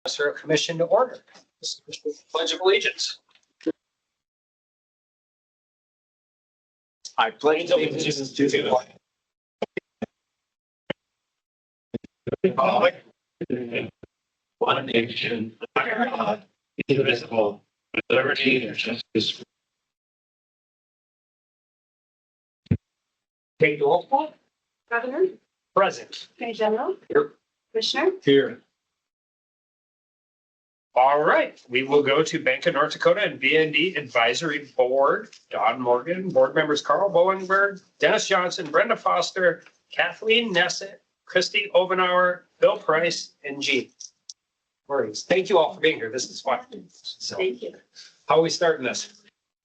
Officer Commission to order. Pledge of Allegiance. I pledge allegiance to the flag. Republic, one nation, under God, indivisible, with liberty and justice. Take the roll call. Governor, Present. Attorney General, Here. Commissioner, Here. All right, we will go to Bank of North Dakota and BND Advisory Board. Don Morgan, board members Carl Bowenberg, Dennis Johnson, Brenda Foster, Kathleen Nessett, Christy Obenauer, Bill Price, and Jean. Mornings. Thank you all for being here. This is fun. So thank you. how are we starting this?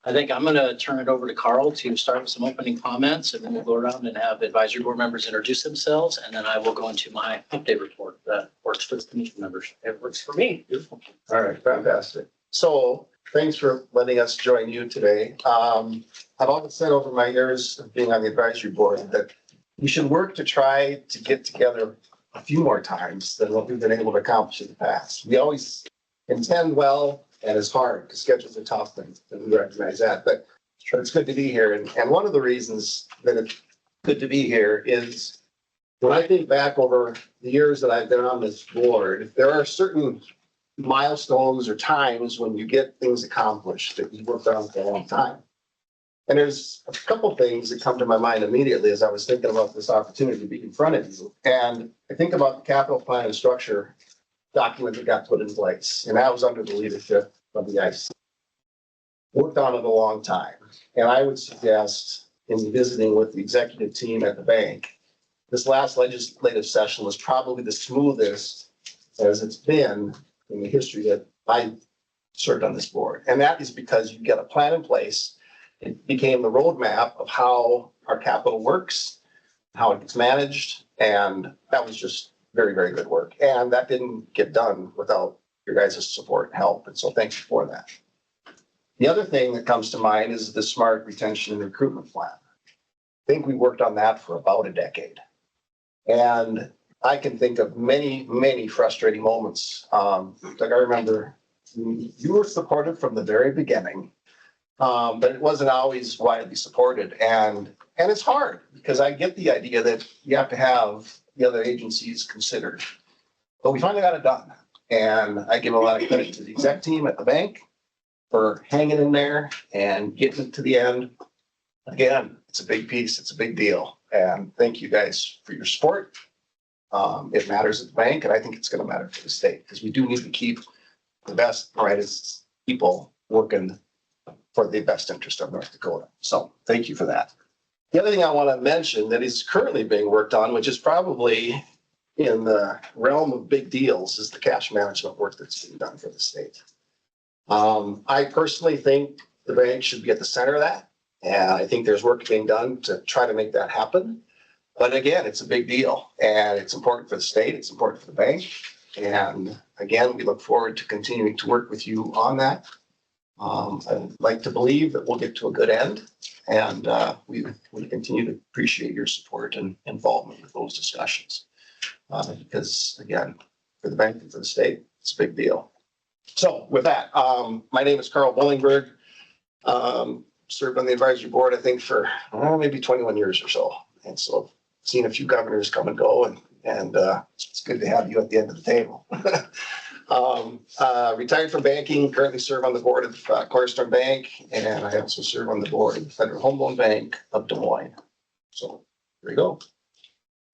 I think I'm going to turn it over to Carl to start with some opening comments, and then we'll go around and have advisory board members introduce themselves, and then I will go into my update report that works for the commission members. It works for me. Beautiful. All right, fantastic. So thanks for letting us join you today. I've always said over my years of being on the advisory board that we should work to try to get together a few more times than what we've been able to accomplish in the past. We always intend well, and it's hard because schedules are tough, and we recognize that. But it's good to be here. And one of the reasons that it's good to be here is when I think back over the years that I've been on this board, there are certain milestones or times when you get things accomplished that you worked on for a long time. And there's a couple things that come to my mind immediately as I was thinking about this opportunity to be in front of you. And I think about the capital plan and structure document that got put in place. And that was under the leadership of the IC. Worked on it a long time. And I would suggest in visiting with the executive team at the bank, this last legislative session was probably the smoothest as it's been in the history that I served on this board. And that is because you get a plan in place. It became the roadmap of how our capital works, how it gets managed. And that was just very, very good work. And that didn't get done without your guys' support and help. And so thank you for that. The other thing that comes to mind is the smart retention and recruitment plan. I think we worked on that for about a decade. And I can think of many, many frustrating moments. Like I remember you were supported from the very beginning, but it wasn't always widely supported. And it's hard because I get the idea that you have to have the other agencies considered. But we finally got it done. And I give a lot of credit to the exec team at the bank for hanging in there and getting it to the end. Again, it's a big piece. It's a big deal. And thank you guys for your support. It matters at the bank, and I think it's going to matter for the state because we do need to keep the best, brightest people working for the best interest of North Dakota. So thank you for that. The other thing I want to mention that is currently being worked on, which is probably in the realm of big deals, is the cash management work that's being done for the state. I personally think the bank should be at the center of that. And I think there's work being done to try to make that happen. But again, it's a big deal and it's important for the state. It's important for the bank. And again, we look forward to continuing to work with you on that. I'd like to believe that we'll get to a good end. And we continue to appreciate your support and involvement with those discussions. Because again, for the bank and for the state, it's a big deal. So with that, my name is Carl Bollingberg. Served on the advisory board, I think, for maybe 21 years or so. And so I've seen a few governors come and go, and it's good to have you at the end of the table. Retired from banking, currently serve on the board of Cornerstone Bank, and I also serve on the board of the Federal Home Loan Bank of Des Moines. So here we go.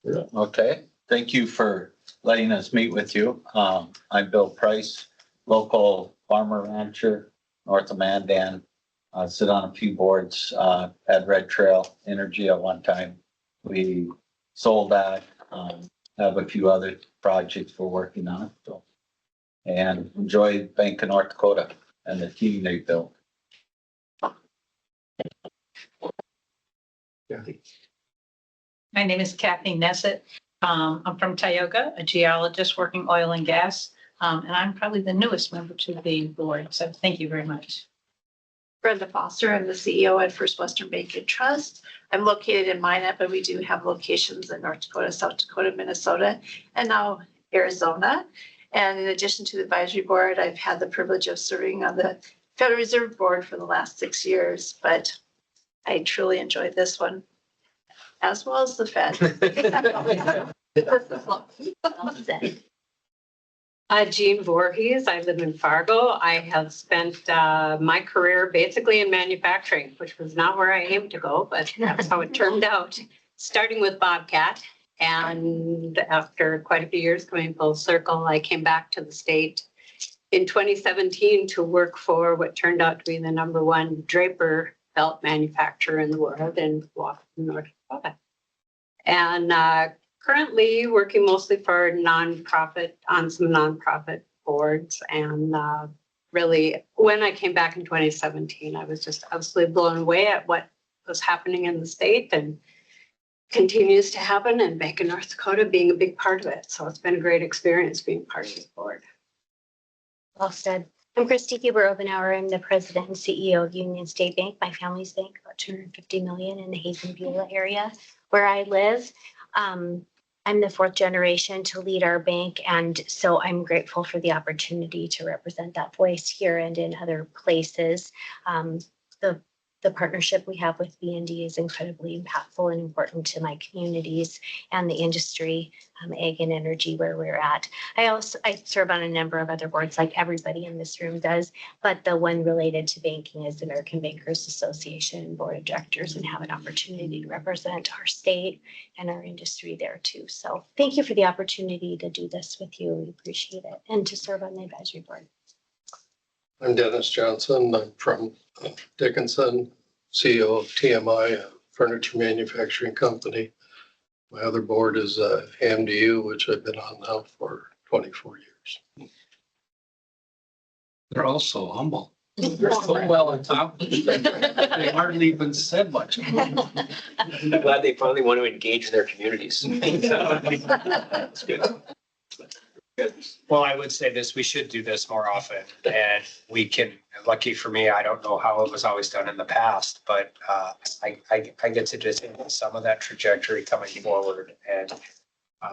Yeah. Okay, thank you for letting us meet with you. I'm Bill Price, local farmer rancher, north of Mandan. Sit on a few boards at Red Trail Energy at one time. We sold that, have a few other projects we're working on. So, and enjoy Bank of North Dakota and the team they built. Kathy. My name is Kathy Nessett. I'm from Tioga, a geologist working oil and gas, and I'm probably the newest member to the board. So thank you very much. Brenda Foster, I'm the CEO at First Western Bank and Trust. I'm located in Minot, but we do have locations in North Dakota, South Dakota, Minnesota, and now Arizona. And in addition to the advisory board, I've had the privilege of serving on the Federal Reserve Board for the last 6 years, but I truly enjoyed this one, as well as the Fed. Jean Voorhees. I live in Fargo. I have spent my career basically in manufacturing, which was not where I aimed to go, but that's how it turned out. Starting with Bobcat, and after quite a few years coming full circle, I came back to the state in 2017 to work for what turned out to be the #1 draper belt manufacturer in the world in Washington, North Dakota. And currently working mostly for nonprofit, on some nonprofit boards. And really, when I came back in 2017, I was just absolutely blown away at what was happening in the state and continues to happen, and Bank of North Dakota being a big part of it. So it's been a great experience being part of the board. Well said. I'm Christy Huber-Obenauer. I'm the president and CEO of Union State Bank, my family's bank, about 250 million in the Hazen-Beulah area where I live. I'm the 4th generation to lead our bank, and so I'm grateful for the opportunity to represent that voice here and in other places. The partnership we have with BND is incredibly impactful and important to my communities and the industry, ag and energy, where we're at. I serve on a number of other boards, like everybody in this room does, but the one related to banking is the American Bankers Association Board of Directors, and have an opportunity to represent our state and our industry there too. So thank you for the opportunity to do this with you. We appreciate it, and to serve on the advisory board. I'm Dennis Johnson. I'm from Dickinson, CEO of TMI, a furniture manufacturing company. My other board is AMDU, which I've been on now for 24 years. They're all so humble. They're so well accomplished. They hardly even said much. I'm glad they finally want to engage in their communities. That's good. Well, I would say this, we should do this more often, and we can, lucky for me, I don't know how it was always done in the past, but I get to just some of that trajectory coming forward. And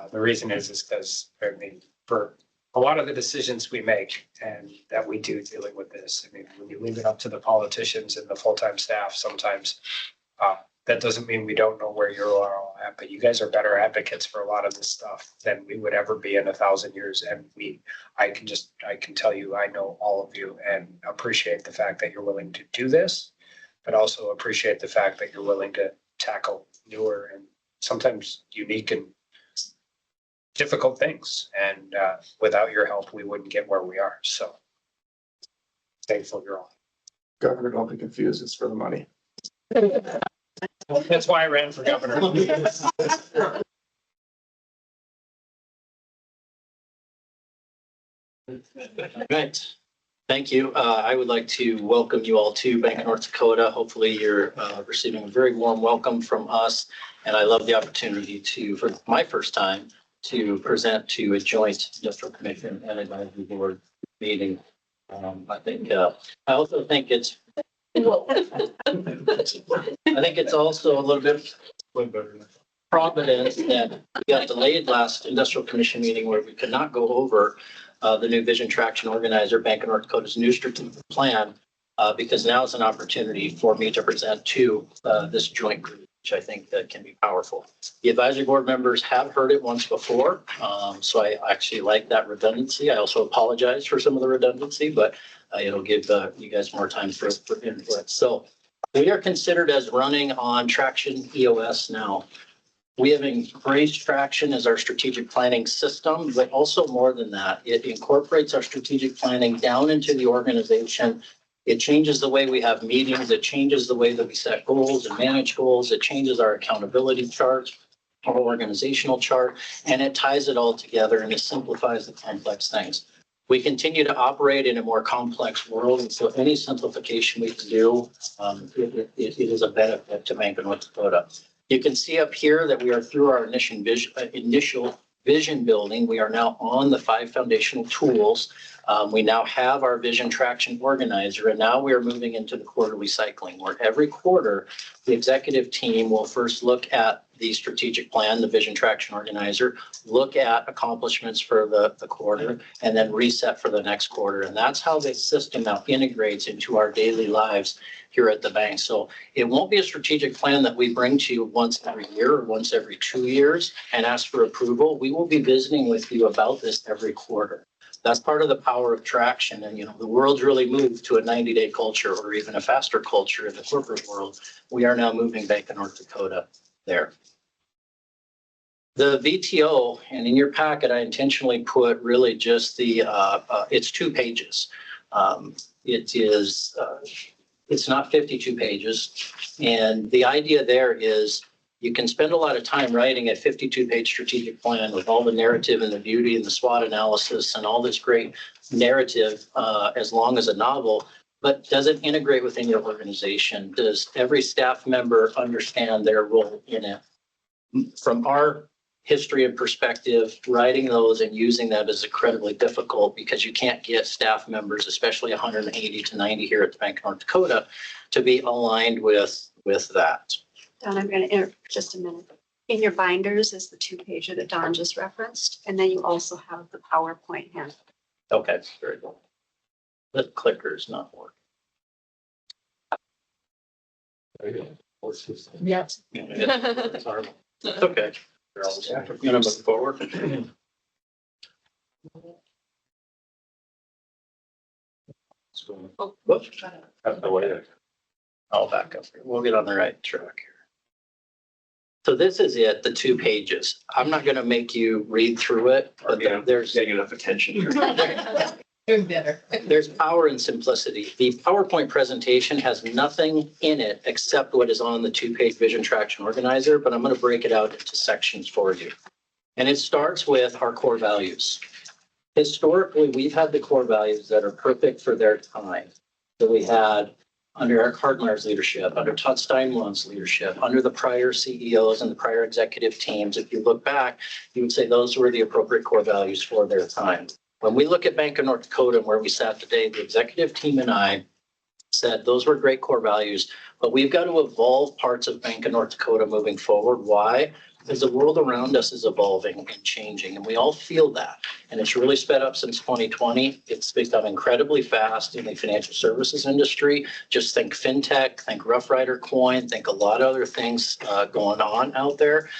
the reason is because, I mean, for a lot of the decisions we make and that we do dealing with this, I mean, when you leave it up to the politicians and the full-time staff, sometimes that doesn't mean we don't know where you're all at, but you guys are better advocates for a lot of this stuff than we would ever be in 1,000 years. And I can tell you, I know all of you and appreciate the fact that you're willing to do this, but also appreciate the fact that you're willing to tackle newer and sometimes unique and difficult things. And without your help, we wouldn't get where we are. So thankful you're all. Governor, don't be confused. It's for the money. That's why I ran for governor. Right. Thank you. I would like to welcome you all to Bank of North Dakota. Hopefully you're receiving a very warm welcome from us. And I love the opportunity to, for my first time, to present to a joint industrial commission and advisory board meeting. I also think it's also a little bit providence that we got delayed last industrial commission meeting where we could not go over the new Vision Traction Organizer, Bank of North Dakota's new strategic plan, because now is an opportunity for me to present to this joint group, which I think that can be powerful. The advisory board members have heard it once before, so I actually like that redundancy. I also apologize for some of the redundancy, but it'll give you guys more time for input. So we are considered as running on Traction EOS now. We have embraced Traction as our strategic planning system, but also more than that, it incorporates our strategic planning down into the organization. It changes the way we have meetings. It changes the way that we set goals and manage goals. It changes our accountability chart, our organizational chart, and it ties it all together and it simplifies the complex things. We continue to operate in a more complex world, and so any simplification we can do, it is a benefit to Bank of North Dakota. You can see up here that we are through our initial vision building. We are now on the 5 foundational tools. We now have our Vision Traction Organizer, and now we are moving into the quarterly cycling, where every quarter the executive team will first look at the strategic plan, the vision traction organizer, look at accomplishments for the quarter, and then reset for the next quarter. And that's how this system now integrates into our daily lives here at the bank. So it won't be a strategic plan that we bring to you once every year or once every 2 years and ask for approval. We will be visiting with you about this every quarter. That's part of the power of traction. And, the world's really moved to a 90-day culture or even a faster culture in the corporate world. We are now moving Bank of North Dakota there. The VTO, and in your packet, I intentionally put really just it's 2 pages. It's not 52 pages. And the idea there is you can spend a lot of time writing a 52-page strategic plan with all the narrative and the beauty and the SWOT analysis and all this great narrative as long as a novel, but does it integrate within your organization? Does every staff member understand their role in it? From our history and perspective, writing those and using them is incredibly difficult because you can't get staff members, especially 180 to 90 here at the Bank of North Dakota, to be aligned with that. Don, I'm going to interrupt just a minute. In your binders is the 2-pager that Don just referenced, and then you also have the PowerPoint hand. Okay, very good. The clicker's not working. Yes. It's horrible. It's okay. I'm gonna move forward. Whoops. I'll back up. We'll get on the right track here. So this is it, the 2 pages. I'm not gonna make you read through it, but there's Getting enough attention. Doing better. There's power in simplicity. The PowerPoint presentation has nothing in it except what is on the 2-page vision traction organizer, but I'm going to break it out into sections for you. And it starts with our core values. Historically, we've had the core values that are perfect for their time. So we had under Eric Hartmeyer's leadership, under Todd Steinwand's leadership, under the prior CEOs and the prior executive teams. If you look back, you would say those were the appropriate core values for their time. When we look at Bank of North Dakota and where we sat today, the executive team and I said those were great core values, but we've got to evolve parts of Bank of North Dakota moving forward. Why? Because the world around us is evolving and changing, and we all feel that. And it's really sped up since 2020. It's become incredibly fast in the financial services industry. Just think fintech, think Rough Rider Coin, think a lot of other things going on out there.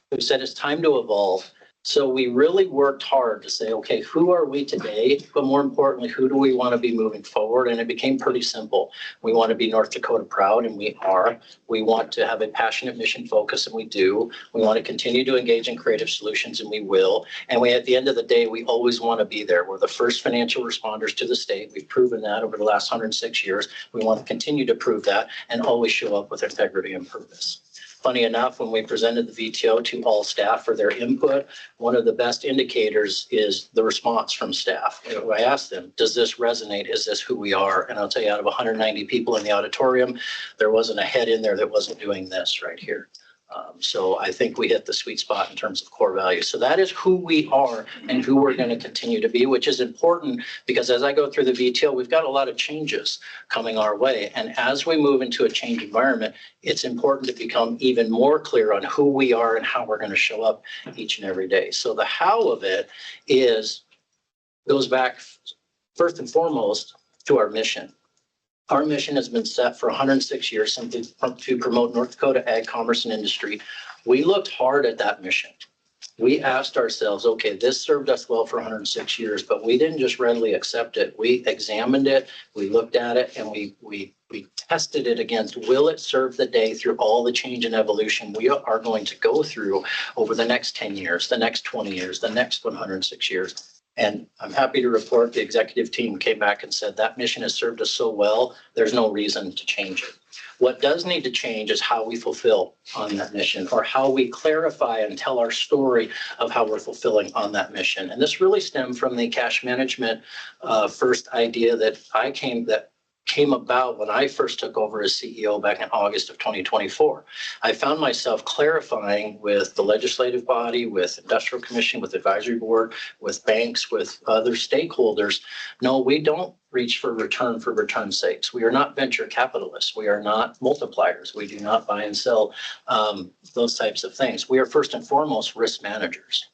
We said it's time to evolve. So we really worked hard to say, okay, who are we today? But more importantly, who do we want to be moving forward? And it became pretty simple. We want to be North Dakota proud, and we are. We want to have a passionate mission focus, and we do. We want to continue to engage in creative solutions, and we will. And we, at the end of the day, we always want to be there. We're the first financial responders to the state. We've proven that over the last 106 years. We want to continue to prove that and always show up with integrity and purpose. Funny enough, when we presented the VTO to all staff for their input, one of the best indicators is the response from staff. I asked them, does this resonate? Is this who we are? And I'll tell you, out of 190 people in the auditorium, there wasn't a head in there that wasn't doing this right here. So I think we hit the sweet spot in terms of core values. So that is who we are and who we're going to continue to be, which is important because as I go through the VTO, we've got a lot of changes coming our way. And as we move into a change environment, it's important to become even more clear on who we are and how we're going to show up each and every day. So the how of it goes back first and foremost to our mission. Our mission has been set for 106 years simply to promote North Dakota ag, commerce, and industry. We looked hard at that mission. We asked ourselves, okay, this served us well for 106 years, but we didn't just readily accept it. We examined it, we looked at it, and we tested it against, will it serve the day through all the change and evolution we are going to go through over the next 10 years, the next 20 years, the next 106 years. And I'm happy to report the executive team came back and said that mission has served us so well, there's no reason to change it. What does need to change is how we fulfill on that mission or how we clarify and tell our story of how we're fulfilling on that mission. And this really stemmed from the cash management first idea that came about when I first took over as CEO back in August of 2024. I found myself clarifying with the legislative body, with industrial commission, with advisory board, with banks, with other stakeholders. No, we don't reach for return's sakes. We are not venture capitalists. We are not multipliers. We do not buy and sell those types of things. We are first and foremost risk managers.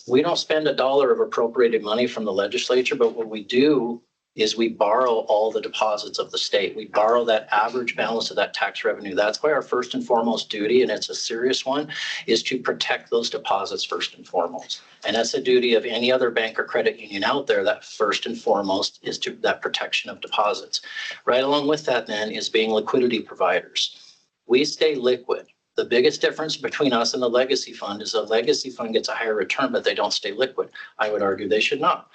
We don't spend $1 of appropriated money from the legislature, but what we do is we borrow all the deposits of the state. We borrow that average balance of that tax revenue. That's why our first and foremost duty, and it's a serious one, is to protect those deposits first and foremost. And that's the duty of any other bank or credit union out there. That first and foremost is to that protection of deposits. Right along with that then is being liquidity providers. We stay liquid. The biggest difference between us and the legacy fund is the legacy fund gets a higher return, but they don't stay liquid. I would argue they should not.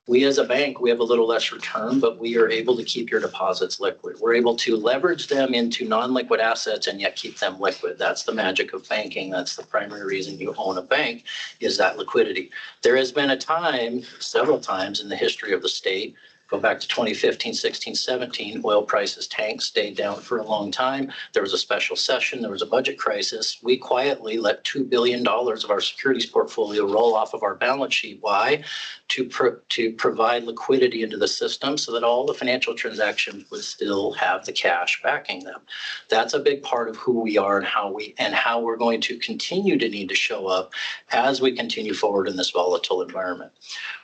We as a bank, we have a little less return, but we are able to keep your deposits liquid. We're able to leverage them into non-liquid assets and yet keep them liquid. That's the magic of banking. That's the primary reason you own a bank, is that liquidity. There has been a time, several times in the history of the state, go back to 2015, 16, 17, oil prices tanked, stayed down for a long time. There was a special session. There was a budget crisis. We quietly let $2 billion of our securities portfolio roll off of our balance sheet. Why? To provide liquidity into the system so that all the financial transactions would still have the cash backing them. That's a big part of who we are and how we're going to continue to need to show up as we continue forward in this volatile environment.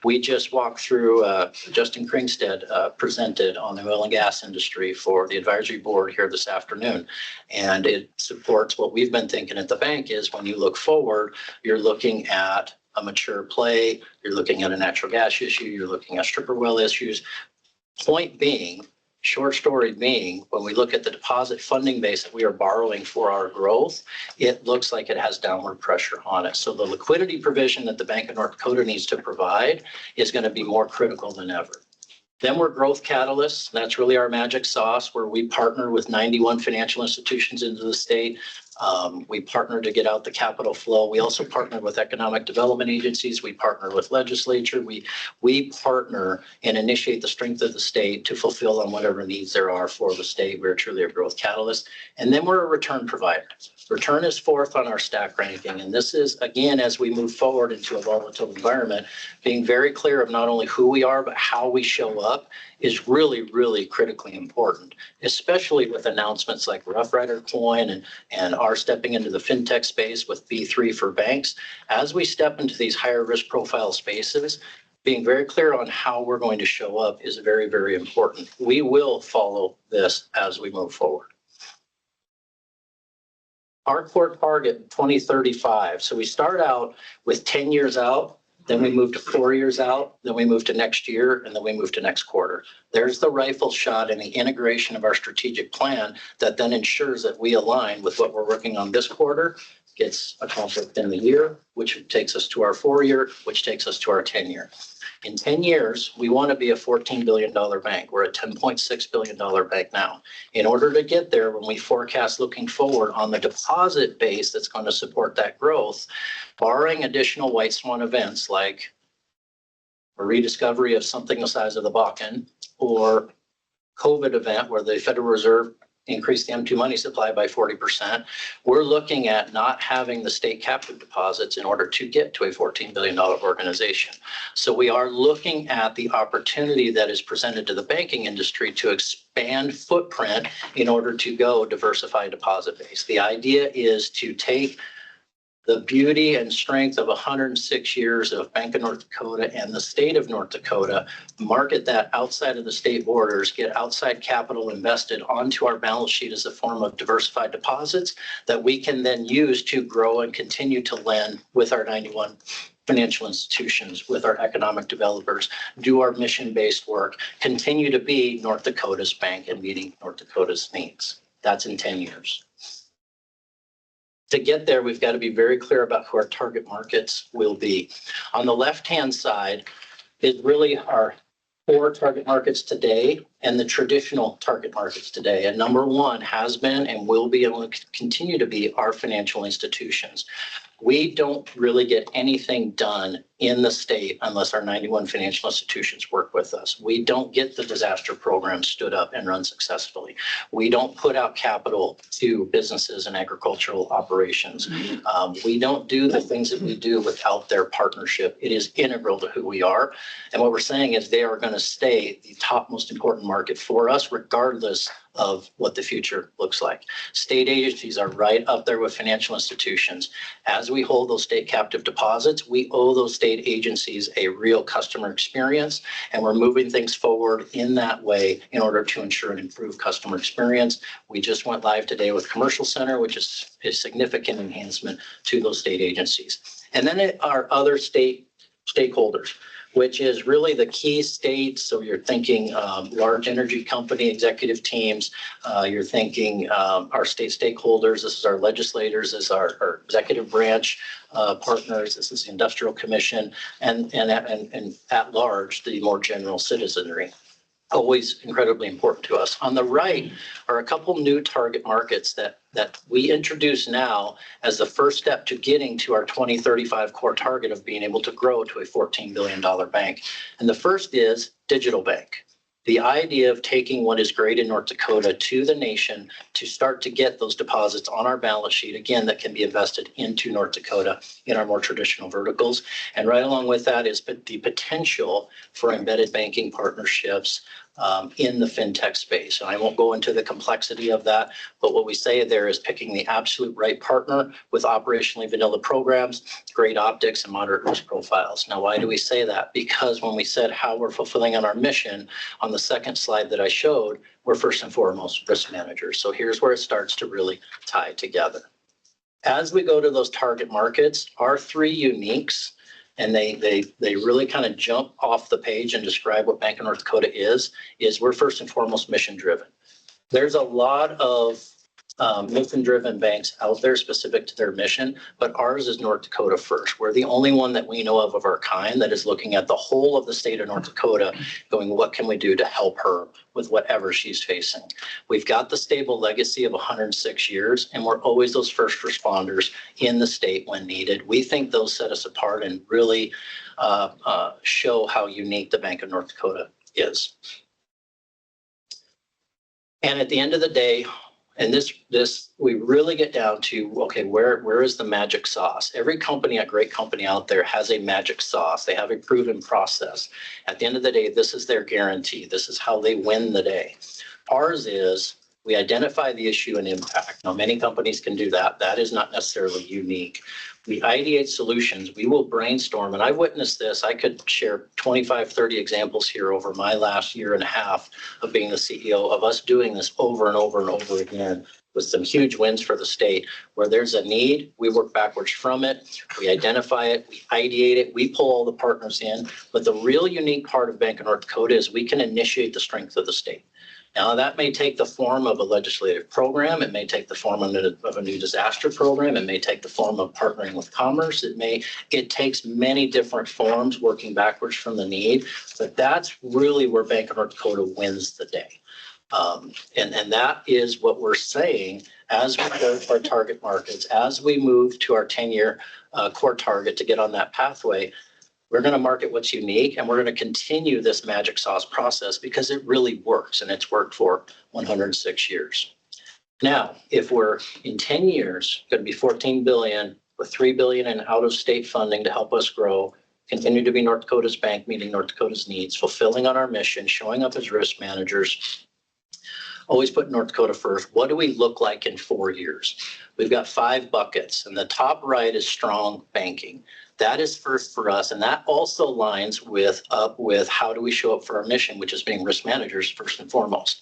We just walked through, Justin Kringstead presented on the oil and gas industry for the advisory board here this afternoon. And it supports what we've been thinking at the bank is when you look forward, you're looking at a mature play, you're looking at a natural gas issue, you're looking at stripper well issues. Point being, short story being, when we look at the deposit funding base that we are borrowing for our growth, it looks like it has downward pressure on it. So the liquidity provision that the Bank of North Dakota needs to provide is going to be more critical than ever. Then we're growth catalysts. That's really our magic sauce where we partner with 91 financial institutions into the state. We partner to get out the capital flow. We also partner with economic development agencies. We partner with legislature. We partner and initiate the strength of the state to fulfill on whatever needs there are for the state. We're truly a growth catalyst. And then we're a return provider. Return is fourth on our stack ranking. And this is, again, as we move forward into a volatile environment, being very clear of not only who we are, but how we show up is really, really critically important, especially with announcements like Rough Rider Coin and our stepping into the fintech space with B3 for banks. As we step into these higher risk profile spaces, being very clear on how we're going to show up is very, very important. We will follow this as we move forward. Our core target 2035. So we start out with 10 years out. Then we move to 4 years out, then we move to next year, and then we move to next quarter. There's the rifle shot and the integration of our strategic plan that then ensures that we align with what we're working on this quarter, gets accomplished in the year, which takes us to our 4 year, which takes us to our 10 year. In 10 years, we want to be a $14 billion bank. We're a $10.6 billion bank now. In order to get there, when we forecast looking forward on the deposit base that's going to support that growth, barring additional white swan events like a rediscovery of something the size of the Bakken or COVID event where the Federal Reserve increased the M2 money supply by 40%, we're looking at not having the state captive deposits in order to get to a $14 billion organization. So we are looking at the opportunity that is presented to the banking industry to expand footprint in order to go diversify deposit base. The idea is to take the beauty and strength of 106 years of Bank of North Dakota and the state of North Dakota, market that outside of the state borders, get outside capital invested onto our balance sheet as a form of diversified deposits that we can then use to grow and continue to lend with our 91 financial institutions, with our economic developers, do our mission-based work, continue to be North Dakota's bank and meeting North Dakota's needs. That's in 10 years. To get there, we've got to be very clear about who our target markets will be. On the left-hand side is really our core target markets today and the traditional target markets today. And number one has been and will be and will continue to be our financial institutions. We don't really get anything done in the state unless our 91 financial institutions work with with us. We don't get the disaster program stood up and run successfully. We don't put out capital to businesses and agricultural operations. We don't do the things that we do without their partnership. It is integral to who we are. And what we're saying is they are going to stay the top most important market for us, regardless of what the future looks like. State agencies are right up there with financial institutions. As we hold those state captive deposits, we owe those state agencies a real customer experience, and we're moving things forward in that way in order to ensure an improved customer experience. We just went live today with Commercial Center, which is a significant enhancement to those state agencies. And then our other stakeholders, which is really the key states. So you're thinking large energy company executive teams, you're thinking our state stakeholders, this is our legislators, this is our executive branch partners, this is the Industrial Commission, and at large, the more general citizenry. Always incredibly important to us. On the right are a couple new target markets that we introduce now as the first step to getting to our 2035 core target of being able to grow to a $14 billion bank. And the first is digital bank. The idea of taking what is great in North Dakota to the nation to start to get those deposits on our balance sheet, again, that can be invested into North Dakota in our more traditional verticals. And right along with that is the potential for embedded banking partnerships in the fintech space. And I won't go into the complexity of that, but what we say there is picking the absolute right partner with operationally vanilla programs, great optics, and moderate risk profiles. Now, why do we say that? Because when we said how we're fulfilling on our mission, on the second slide that I showed, we're first and foremost risk managers. So here's where it starts to really tie together. As we go to those target markets, our three uniques, and they really kind of jump off the page and describe what Bank of North Dakota is we're first and foremost mission driven. There's a lot of mission-driven banks out there specific to their mission, but ours is North Dakota first. We're the only one that we know of our kind that is looking at the whole of the state of North Dakota, going, what can we do to help her with whatever she's facing? We've got the stable legacy of 106 years, and we're always those first responders in the state when needed. We think those set us apart and really show how unique the Bank of North Dakota is. And at the end of the day, and this we really get down to, okay, where is the magic sauce? Every company, a great company out there, has a magic sauce. They have a proven process. At the end of the day, this is their guarantee. This is how they win the day. Ours is we identify the issue and impact. Now, many companies can do that. That is not necessarily unique. We ideate solutions. We will brainstorm. And I've witnessed this. I could share 25, 30 examples here over my last year and a half of being the CEO of us doing this over and over and over again with some huge wins for the state. Where there's a need, we work backwards from it. We identify it. We ideate it. We pull all the partners in. But the real unique part of Bank of North Dakota is we can initiate the strength of the state. Now, that may take the form of a legislative program. It may take the form of a new disaster program. It may take the form of partnering with commerce. It takes many different forms working backwards from the need. But that's really where Bank of North Dakota wins the day. And that is what we're saying as we go to our target markets, as we move to our 10-year core target to get on that pathway. We're going to market what's unique, and we're going to continue this magic sauce process because it really works, and it's worked for 106 years. Now, if we're in 10 years, going to be $14 billion with $3 billion in out-of-state funding to help us grow, continue to be North Dakota's bank, meeting North Dakota's needs, fulfilling on our mission, showing up as risk managers, always put North Dakota first. What do we look like in 4 years? We've got 5 buckets, and the top right is strong banking. That is first for us, and that also lines up with how do we show up for our mission, which is being risk managers first and foremost.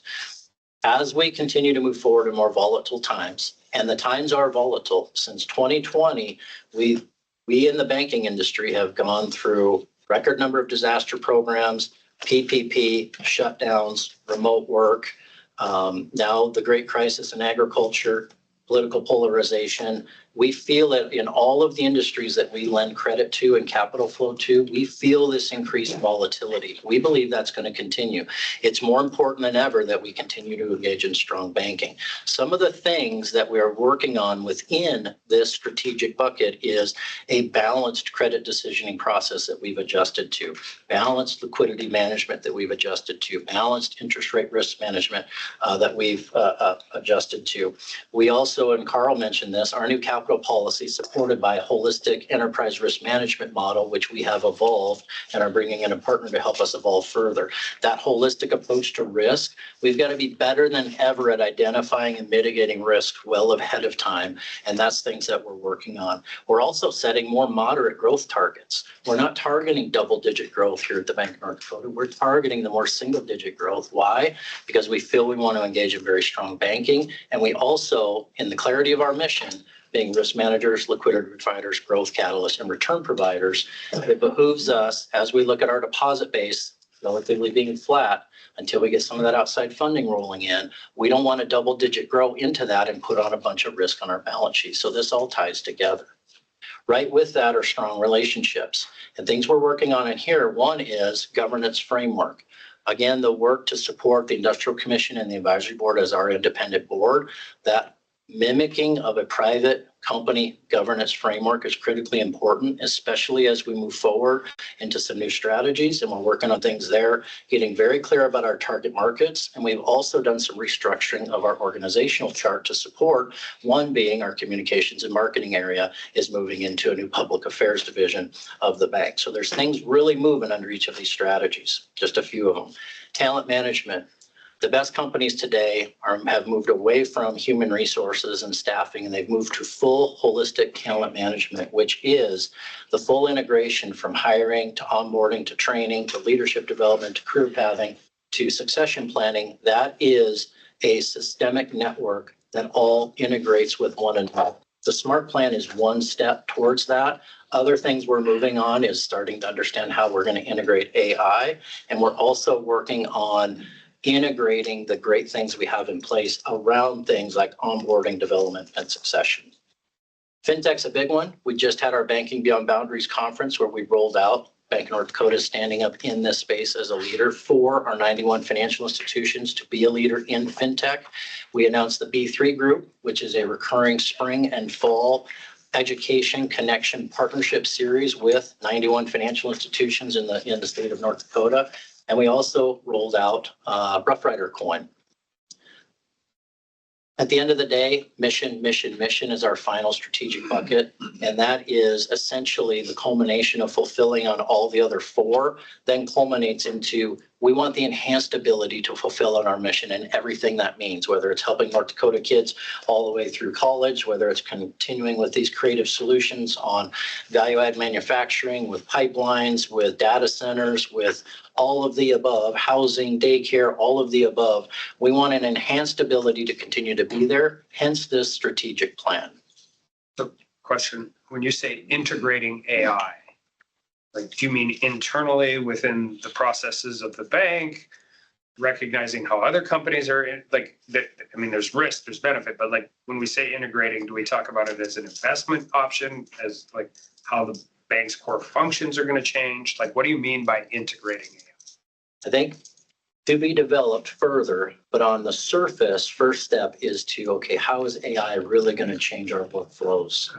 As we continue to move forward in more volatile times, and the times are volatile, since 2020, we in the banking industry have gone through record number of disaster programs, PPP, shutdowns, remote work, now the great crisis in agriculture, political polarization, We feel it in all of the industries that we lend credit to and capital flow to. We feel this increased volatility. We believe that's going to continue. It's more important than ever that we continue to engage in strong banking. Some of the things that we are working on within this strategic bucket is a balanced credit decisioning process that we've adjusted to, balanced liquidity management that we've adjusted to, balanced interest rate risk management that we've adjusted to. We also, and Carl mentioned this, our new capital policy supported by a holistic enterprise risk management model, which we have evolved and are bringing in a partner to help us evolve further. That holistic approach to risk, we've got to be better than ever at identifying and mitigating risk well ahead of time. And that's things that we're working on. We're also setting more moderate growth targets. We're not targeting double-digit growth here at the Bank of North Dakota. We're targeting the more single-digit growth. Why? Because we feel we want to engage in very strong banking. And we also, in the clarity of our mission, being risk managers, liquidity providers, growth catalysts, and return providers, it behooves us, as we look at our deposit base relatively being flat until we get some of that outside funding rolling in, we don't want to double-digit grow into that and put on a bunch of risk on our balance sheet. So this all ties together. Right with that are strong relationships. And things we're working on in here, one is governance framework. Again, the work to support the Industrial Commission and the Advisory Board as our independent board, that mimicking of a private company governance framework is critically important, especially as we move forward into some new strategies. And we're working on things there, getting very clear about our target markets. And we've also done some restructuring of our organizational chart to support, one being our communications and marketing area is moving into a new public affairs division of the bank. So there's things really moving under each of these strategies, just a few of them. Talent management. The best companies today have moved away from human resources and staffing, and they've moved to full holistic talent management, which is the full integration from hiring to onboarding to training to leadership development to career pathing to succession planning. That is a systemic network that all integrates with one another. The SMART plan is one step towards that. Other things we're moving on is starting to understand how we're going to integrate AI, and we're also working on integrating the great things we have in place around things like onboarding, development, and succession. FinTech's a big one. We just had our Banking Beyond Boundaries conference where we rolled out Bank of North Dakota standing up in this space as a leader for our 91 financial institutions to be a leader in FinTech. We announced the B3 group, which is a recurring spring and fall education connection partnership series with 91 financial institutions in the state of North Dakota. And we also rolled out Rough Rider Coin. At the end of the day, mission is our final strategic bucket. And that is essentially the culmination of fulfilling on all the other four, then culminates into we want the enhanced ability to fulfill on our mission and everything that means, whether it's helping North Dakota kids all the way through college, whether it's continuing with these creative solutions on value-add manufacturing, with pipelines, with data centers, with all of the above, housing, daycare, all of the above. We want an enhanced ability to continue to be there, hence this strategic plan. So question, when you say integrating AI, like, do you mean internally within the processes of the bank, recognizing how other companies are in, like, I mean, there's risk, there's benefit, but like when we say integrating, do we talk about it as an investment option, as like how the bank's core functions are going to change? Like, what do you mean by integrating AI? I think to be developed further, but on the surface, first step is to, okay, how is AI really going to change our workflows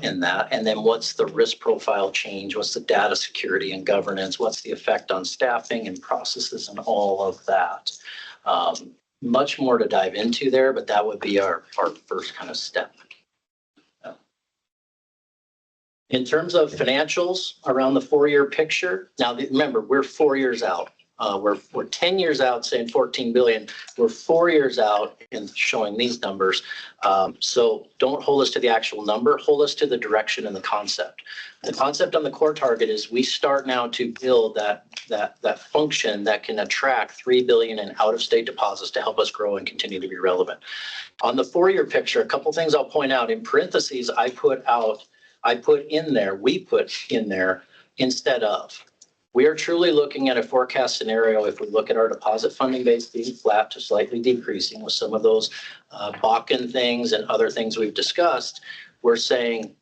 in that? And then what's the risk profile change? What's the data security and governance? What's the effect on staffing and processes and all of that? Much more to dive into there, but that would be our first kind of step. In terms of financials around the 4-year picture, now remember, we're 4 years out. We're 10 years out saying 14 billion. We're 4 years out in showing these numbers. So don't hold us to the actual number, hold us to the direction and the concept. The concept on the core target is we start now to build that function that can attract 3 billion in out-of-state deposits to help us grow and continue to be relevant. On the 4-year picture, a couple things I'll point out. In parentheses, we put in there instead of. We are truly looking at a forecast scenario if we look at our deposit funding base being flat to slightly decreasing with some of those Bakken things and other things we've discussed. we're saying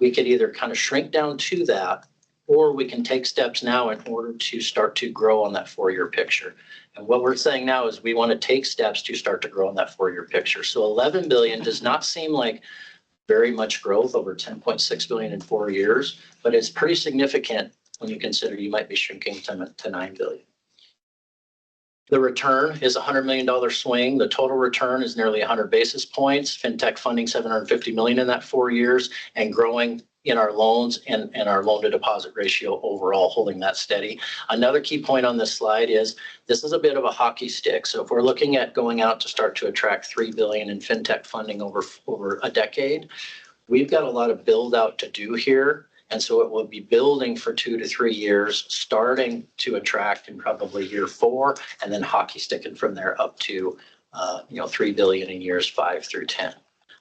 we could either kind of shrink down to that, or we can take steps now in order to start to grow on that 4-year picture. And what we're saying now is we want to take steps to start to grow on that 4-year picture. So 11 billion does not seem like very much growth, over 10.6 billion in 4 years, but it's pretty significant when you consider you might be shrinking to 9 billion. The return is a $100 million swing. The total return is nearly 100 basis points. FinTech funding 750 million in that 4 years, and growing in our loans and our loan to deposit ratio overall, holding that steady. Another key point on this slide is this is a bit of a hockey stick. So if we're looking at going out to start to attract 3 billion in FinTech funding over a decade, we've got a lot of build out to do here. And so it will be building for 2 to 3 years, starting to attract in probably year 4, and then hockey sticking from there up to 3 billion in years 5 through 10.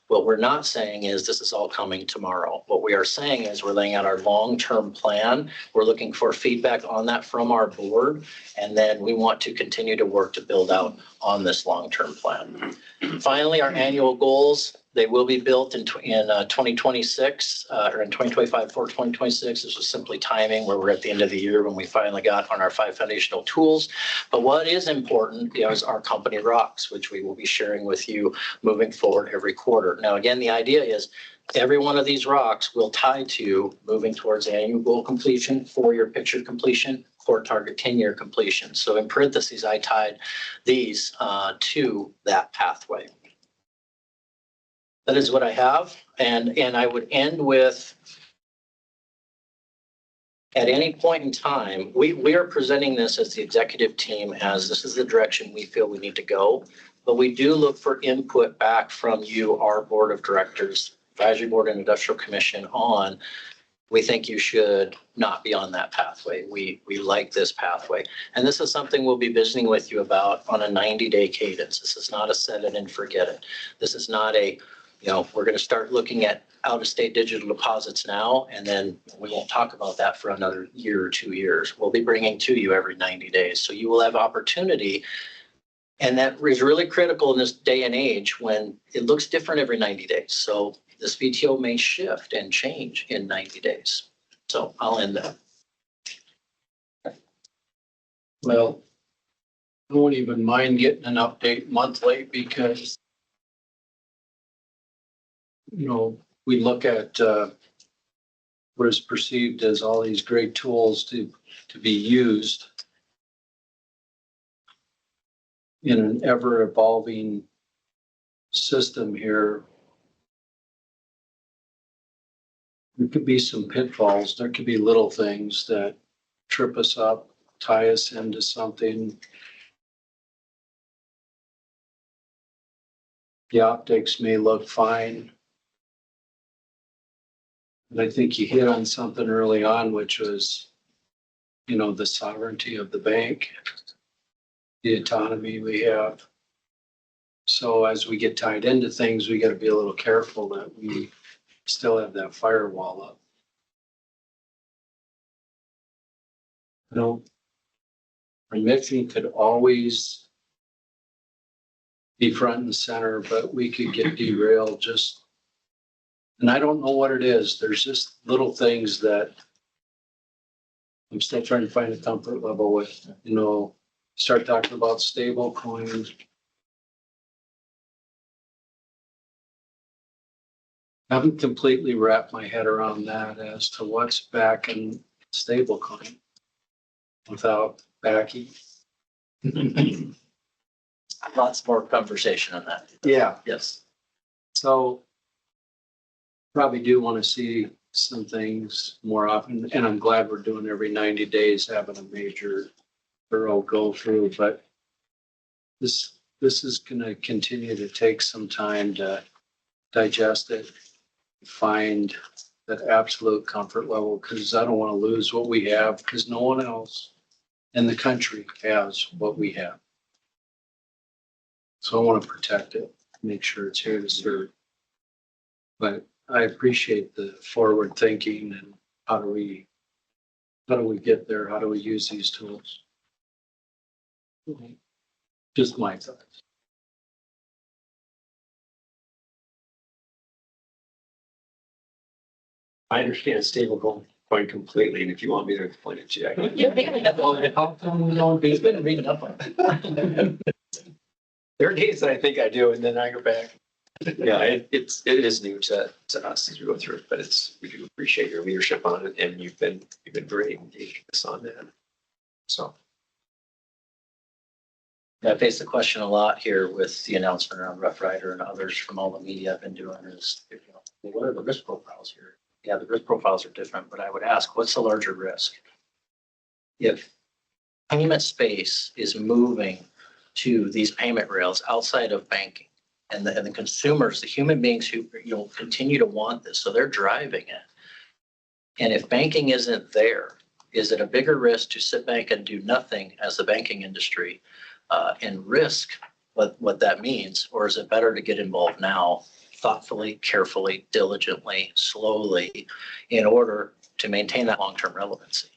What we're not saying is this is all coming tomorrow. What we are saying is we're laying out our long-term plan. We're looking for feedback on that from our board, and then we want to continue to work to build out on this long-term plan. Finally, our annual goals, they will be built in 2026 or in 2025 for 2026. This was simply timing where we're at the end of the year when we finally got on our 5 foundational tools. But what is important is our company rocks, which we will be sharing with you moving forward every quarter. Now, again, the idea is every one of these rocks will tie to moving towards annual goal completion, 4-year picture completion, core target 10-year completion. So in parentheses, I tied these to that pathway. That is what I have. And I would end with, at any point in time, we are presenting this as the executive team as this is the direction we feel we need to go. But we do look for input back from you, our board of directors, advisory board and industrial commission on, we think you should not be on that pathway. We like this pathway. And this is something we'll be visiting with you about on a 90-day cadence. This is not a set it and forget it. This is not a, we're going to start looking at out-of-state digital deposits now, and then we won't talk about that for another year or 2 years. We'll be bringing to you every 90 days. So you will have opportunity. And that is really critical in this day and age when it looks different every 90 days. So this VTO may shift and change in 90 days. So I'll end there. Well, I won't even mind getting an update monthly because, we look at what is perceived as all these great tools to be used in an ever evolving system here. There could be some pitfalls. There could be little things that trip us up, tie us into something. The optics may look fine. And I think you hit on something early on, which was, the sovereignty of the bank, the autonomy we have. So as we get tied into things, we got to be a little careful that we still have that firewall up. Our mission could always be front and center, but we could get derailed and I don't know what it is. There's just little things that I'm still trying to find a comfort level with, start talking about stable coins. I haven't completely wrapped my head around that as to what's backing stablecoin without backing. Lots more conversation on that. Yeah. Yes. So probably do want to see some things more often, and I'm glad we're doing every 90 days, having a major thorough go through, but this is going to continue to take some time to digest it, find that absolute comfort level, because I don't want to lose what we have, because no one else in the country has what we have. So I want to protect it, make sure it's here to serve. But I appreciate the forward thinking and how do we get there? How do we use these tools? Just my thoughts. I understand stable coin completely, and if you want me to explain it to you, I can. How come we don't, he's been reading up on it. There are days that I think I do, and then I go back. Yeah, it is new to us as we go through it, but we do appreciate your leadership on it, and you've been very engaged with us on that. So. I face the question a lot here with the announcement around Rough Rider and others from all the media I've been doing is, you know, what are the risk profiles here? Yeah, the risk profiles are different, but I would ask, what's the larger risk? If payment space is moving to these payment rails outside of banking and the consumers, the human beings who, you know, continue to want this, so they're driving it. And if banking isn't there, is it a bigger risk to sit back and do nothing as the banking industry and risk what that means? Or is it better to get involved now, thoughtfully, carefully, diligently, slowly, in order to maintain that long-term relevancy?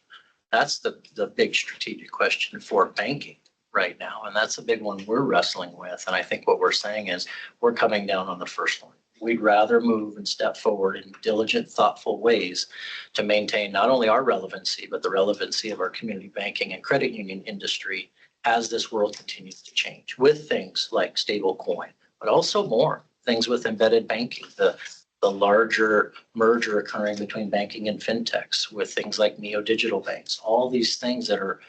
That's the big strategic question for banking right now. And that's a big one we're wrestling with. And I think what we're saying is we're coming down on the first one. We'd rather move and step forward in diligent, thoughtful ways to maintain not only our relevancy, but the relevancy of our community banking and credit union industry as this world continues to change with things like stable coin, but also more things with embedded banking, the larger merger occurring between banking and fintechs with things like neo-digital banks, all these things that are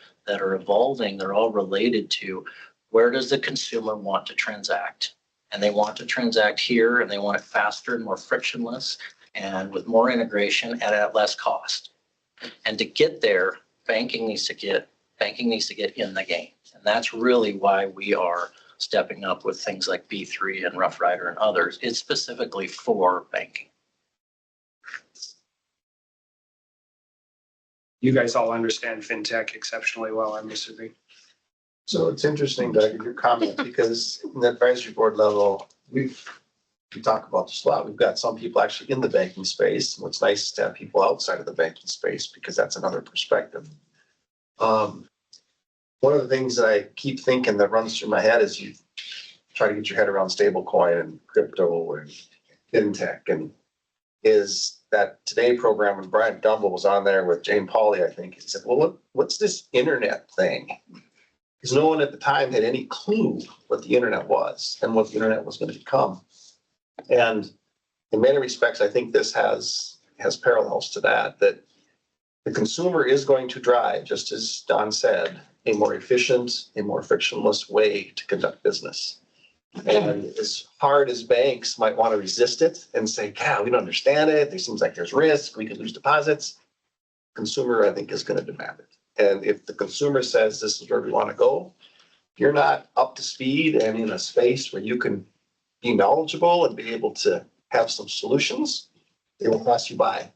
evolving, they're all related to where does the consumer want to transact? And they want to transact here and they want it faster and more frictionless and with more integration and at less cost. And to get there, banking needs to get in the game. And that's really why we are stepping up with things like B3 and Rough Rider and others. It's specifically for banking. You guys all understand fintech exceptionally well, I'm assuming. So it's interesting, Doug, your comment, because in the advisory board level, we talk about this a lot. We've got some people actually in the banking space. What's nice is to have people outside of the banking space because that's another perspective. One of the things that I keep thinking that runs through my head is you try to get your head around stablecoin and crypto and fintech, and is that Today program when Brian Dumble was on there with Jane Pauley, I think, he said, well, what's this internet thing? Because no one at the time had any clue what the internet was and what the internet was going to become. And in many respects, I think this has parallels to that the consumer is going to drive, just as Don said, a more efficient, a more frictionless way to conduct business. And as hard as banks might want to resist it and say, God, we don't understand it. There seems like there's risk. We could lose deposits. Consumer, I think, is going to demand it. And if the consumer says this is where we want to go, if you're not up to speed and in a space where you can be knowledgeable and be able to have some solutions, they will pass you by.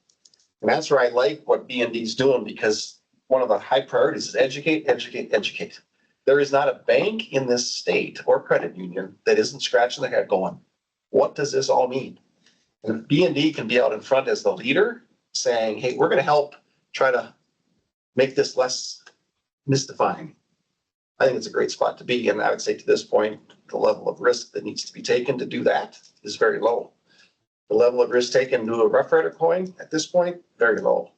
And that's where I like what B&D is doing, because one of the high priorities is educate, educate, educate. There is not a bank in this state or credit union that isn't scratching their head going, what does this all mean? And if B&D can be out in front as the leader saying, hey, we're going to help try to make this less mystifying, I think it's a great spot to be. And I would say to this point, the level of risk that needs to be taken to do that is very low. The level of risk taken to a Rough Rider coin at this point, very low.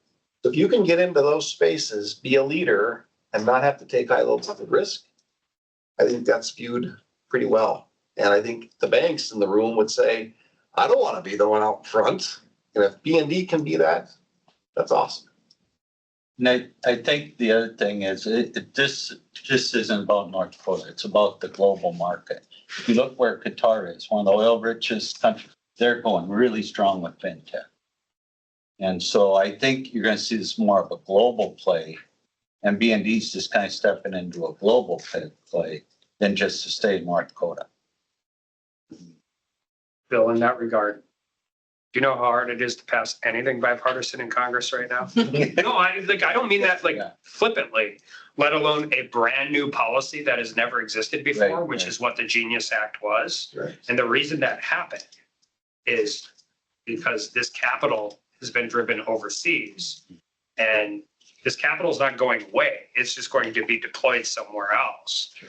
So if you can get into those spaces, be a leader, and not have to take high levels of risk, I think that's viewed pretty well. And I think the banks in the room would say, I don't want to be the one out front. And if B&D can be that, that's awesome. And I think the other thing is this just isn't about North Dakota. It's about the global market. If you look where Qatar is, one of the oil richest countries, they're going really strong with fintech. And so I think you're going to see this more of a global play, and B&D's just kind of stepping into a global play than just to stay in North Dakota. Bill, in that regard, do you know how hard it is to pass anything bipartisan in Congress right now? No, I don't mean that flippantly, let alone a brand new policy that has never existed before, Right, which right. is what the Genius Act was. Right. And the reason that happened is because this capital has been driven overseas, and this capital is not going away. It's just going to be deployed somewhere else. Sure.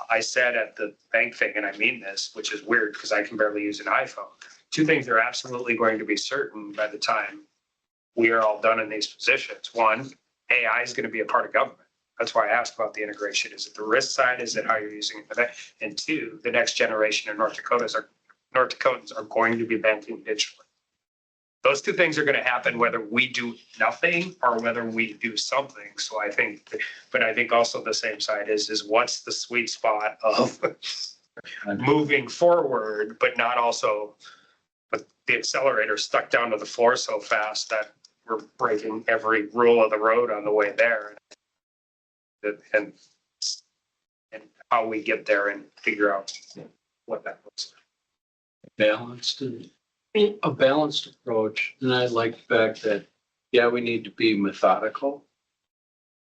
I said at the bank thing, and I mean this, which is weird because I can barely use an iPhone. Two things are absolutely going to be certain by the time we are all done in these positions. One, AI is going to be a part of government. That's why I asked about the integration. Is it the risk side? Is it how you're using it today? And two, the next generation of North Dakotans are going to be banking digitally. Those two things are going to happen whether we do nothing or whether we do something. So I think, but I think also the same side is what's the sweet spot of moving forward, but not also, but the accelerator stuck down to the floor so fast that we're breaking every rule of the road on the way there. And how we get there and figure out what that looks like. A balanced approach. And I like the fact that, yeah, we need to be methodical,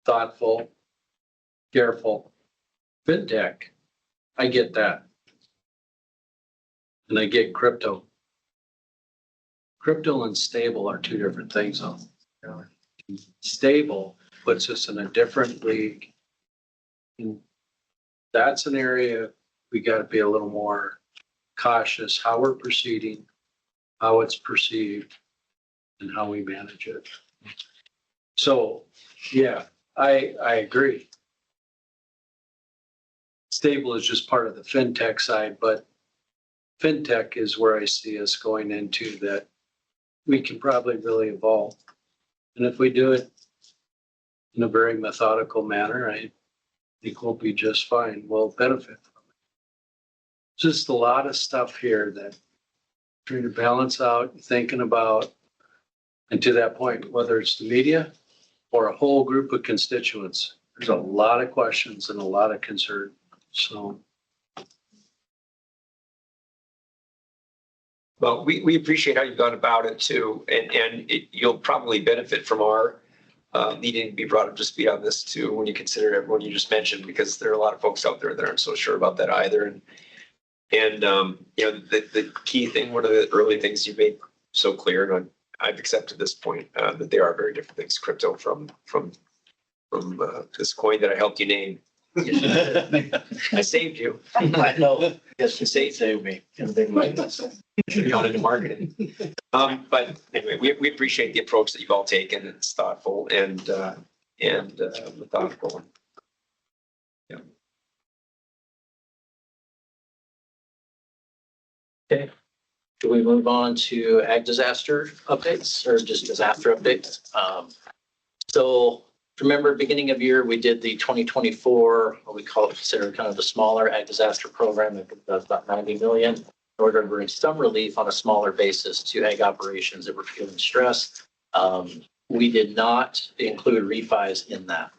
thoughtful, careful. FinTech, I get that. And I get crypto. Crypto and stable are two different things. Stable puts us in a different league. And that's an area we got to be a little more cautious how we're proceeding, how it's perceived, and how we manage it. So, yeah, I agree. Stable is just part of the FinTech side, but FinTech is where I see us going into that we can probably really evolve. And if we do it in a very methodical manner, I think we'll be just fine. We'll benefit from it. Just a lot of stuff here that trying to balance out, thinking about, and to that point, whether it's the media or a whole group of constituents, there's a lot of questions and a lot of concern. So. Well, we appreciate how you've gone about it too, and you'll probably benefit from our needing to be brought up to speed on this too, when you consider everyone you just mentioned, because there are a lot of folks out there that aren't so sure about that either. And you know, the key thing, one of the early things you made so clear, and I've accepted this point, that they are very different things, crypto from this coin that I helped you name. I saved you. I know. Yes, you Saved me. Should be on into marketing. But anyway, we appreciate the approach that you've all taken. It's thoughtful and methodical. Yeah. Okay. Do we move on to ag disaster updates or just disaster updates? So remember, beginning of year, we did the 2024, what we call it, consider kind of the smaller ag disaster program that does about 90 million in order to bring some relief on a smaller basis to ag operations that were feeling stress. We did not include refis in that.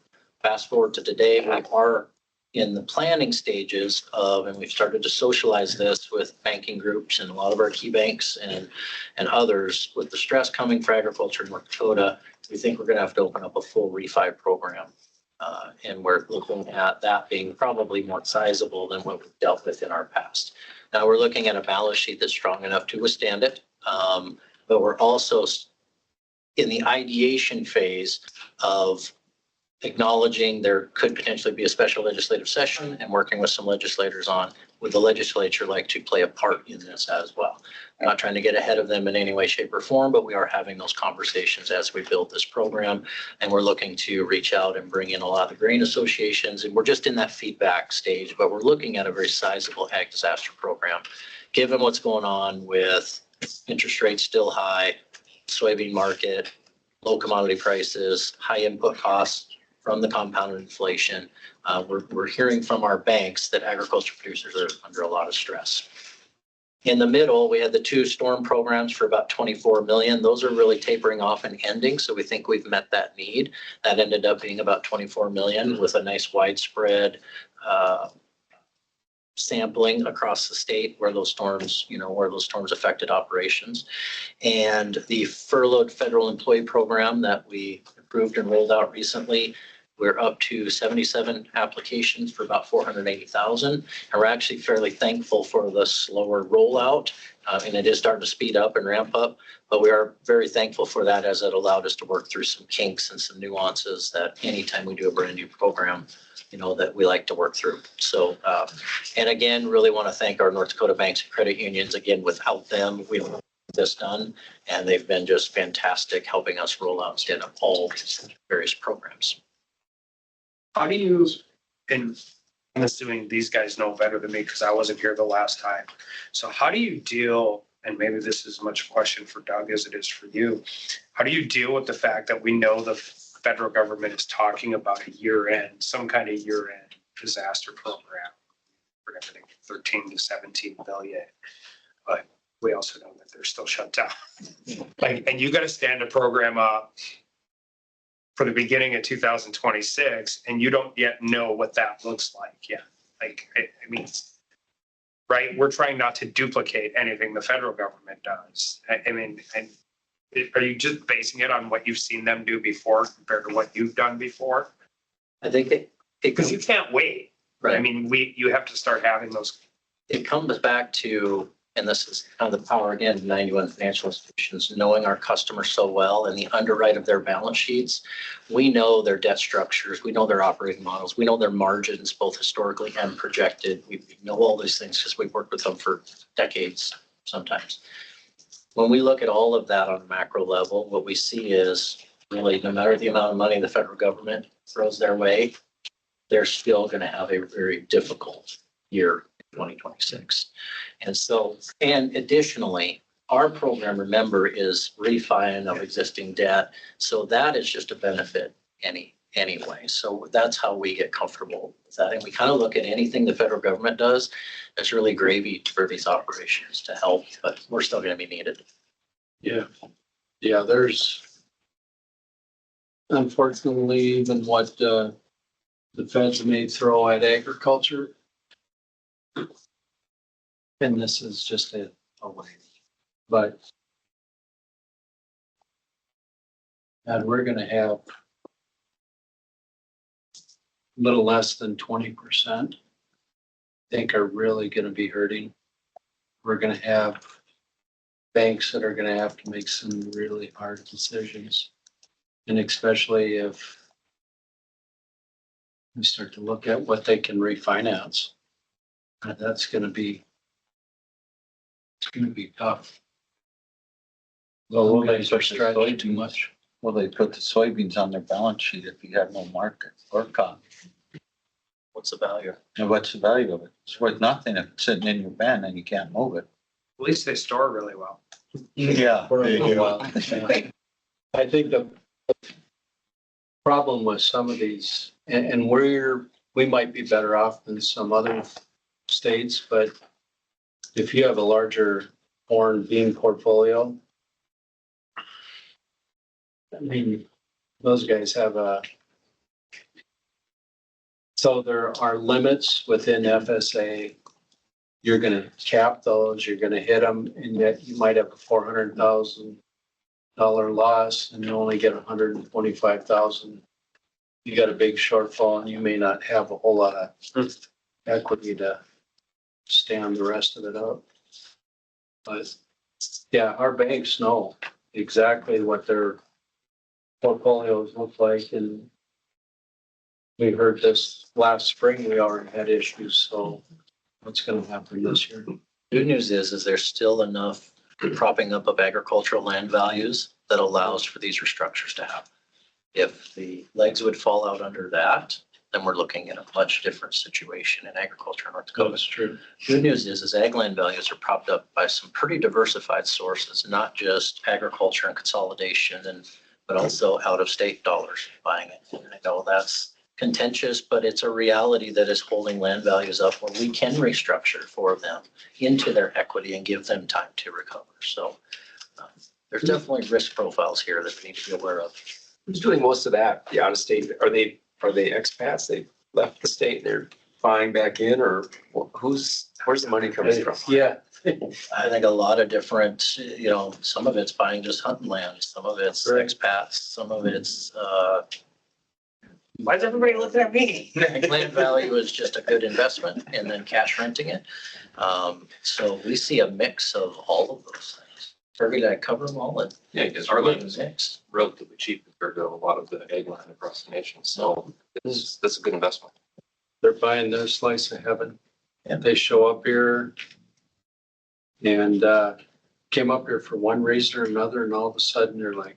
Fast forward to today, we are in the planning stages of, and we've started to socialize this with banking groups and a lot of our key banks and others. With the stress coming for agriculture in North Dakota, we think we're going to have to open up a full refi program. And we're looking at that being probably more sizable than what we've dealt with in our past. Now we're looking at a balance sheet that's strong enough to withstand it. But we're also in the ideation phase of acknowledging there could potentially be a special legislative session and working with some legislators on, would the legislature like to play a part in this as well? I'm not trying to get ahead of them in any way, shape, or form, but we are having those conversations as we build this program. And we're looking to reach out and bring in a lot of the grain associations. And we're just in that feedback stage, but we're looking at a very sizable ag disaster program. Given what's going on with interest rates still high, soybean market, low commodity prices, high input costs from the compounded inflation, we're hearing from our banks that agriculture producers are under a lot of stress. In the middle, we had the 2 storm programs for about 24 million. Those are really tapering off and ending. So we think we've met that need. That ended up being about 24 million with a nice widespread sampling across the state where those storms, affected operations. And the furloughed federal employee program that we approved and rolled out recently, we're up to 77 applications for about 480,000. And we're actually fairly thankful for the slower rollout. And it is starting to speed up and ramp up, but we are very thankful for that as it allowed us to work through some kinks and some nuances that anytime we do a brand new program, that we like to work through. So, and again, really want to thank our North Dakota banks and credit unions. Again, without them, we don't this done. And they've been just fantastic helping us roll out in all various programs. How do you, and I'm assuming these guys know better than me because I wasn't here the last time. So how do you deal, and maybe this is as much a question for Doug as it is for you. How do you deal with the fact that we know the federal government is talking about a year-end, some kind of year-end disaster program? We're going to think 13 to 17 billion, but we also know that they're still shut down. Like, and you got to stand a program up for the beginning of 2026, and you don't yet know what that looks like yet. Like, I mean, right? We're trying not to duplicate anything the federal government does. I mean, and are you just basing it on what you've seen them do before compared to what you've done before? I think it Because you can't wait. Right. I mean, you have to start having those. It comes back to, and this is kind of the power again of 91 financial institutions, knowing our customers so well and the underwrite of their balance sheets. We know their debt structures, we know their operating models, we know their margins, both historically and projected. We know all these things because we've worked with them for decades sometimes. When we look at all of that on a macro level, what we see is really no matter the amount of money the federal government throws their way, they're still going to have a very difficult year in 2026. And so, and additionally, our program, remember, is refining of existing debt. So that is just a benefit anyway. So that's how we get comfortable with that. And we kind of look at anything the federal government does as really gravy for these operations to help, but we're still going to be needed. Yeah. Yeah, there's unfortunately even what the feds may throw at agriculture. And this is just a way, but and we're gonna have a little less than 20%, I think are really gonna be hurting. We're gonna have banks that are gonna have to make some really hard decisions. And especially if we start to look at what they can refinance, that's gonna be, it's gonna be tough. Well, Some guys are stretching too much. Well, they put the soybeans on their balance sheet if you have no market or cost. What's the value? And what's the value of it? It's worth nothing if it's sitting in your bin and you can't move it. At least they store really well. Yeah. For a little while. I think the problem with some of these, and we might be better off than some other states, but if you have a larger corn bean portfolio, I mean, those guys have so there are limits within FSA. You're gonna cap those, you're gonna hit them, and yet you might have a $400,000 loss and you only get 125,000. You got a big shortfall and you may not have a whole lot of equity to stand the rest of it up. But yeah, our banks know exactly what their portfolios look like, and we heard this last spring, we already had issues, so what's gonna happen this year? Good news is there's still enough propping up of agricultural land values that allows for these restructures to happen. If the legs would fall out under that, then we're looking at a much different situation in agriculture in North Dakota. That's true. Good news is ag land values are propped up by some pretty diversified sources, not just agriculture and consolidation, but also out of state dollars buying it. And I know that's contentious, but it's a reality that is holding land values up where we can restructure for them into their equity and give them time to recover. So there's definitely risk profiles here that we need to be aware of. Who's doing most of that? The out of state, are they expats? They left the state, they're buying back in, or where's the money coming from? Yeah. I think a lot of different, some of it's buying just hunting land, some of it's Right. expats, some of it's, Why is everybody looking at me? land value is just a good investment and then cash renting it. So we see a mix of all of those things. Fergie, did I cover them all? Yeah, because our land is Mix. relatively cheap compared to a lot of the ag land across the nation. So that's a good investment. They're buying their slice of heaven. Yeah. They show up here and came up here for one reason or another, and all of a sudden they're like,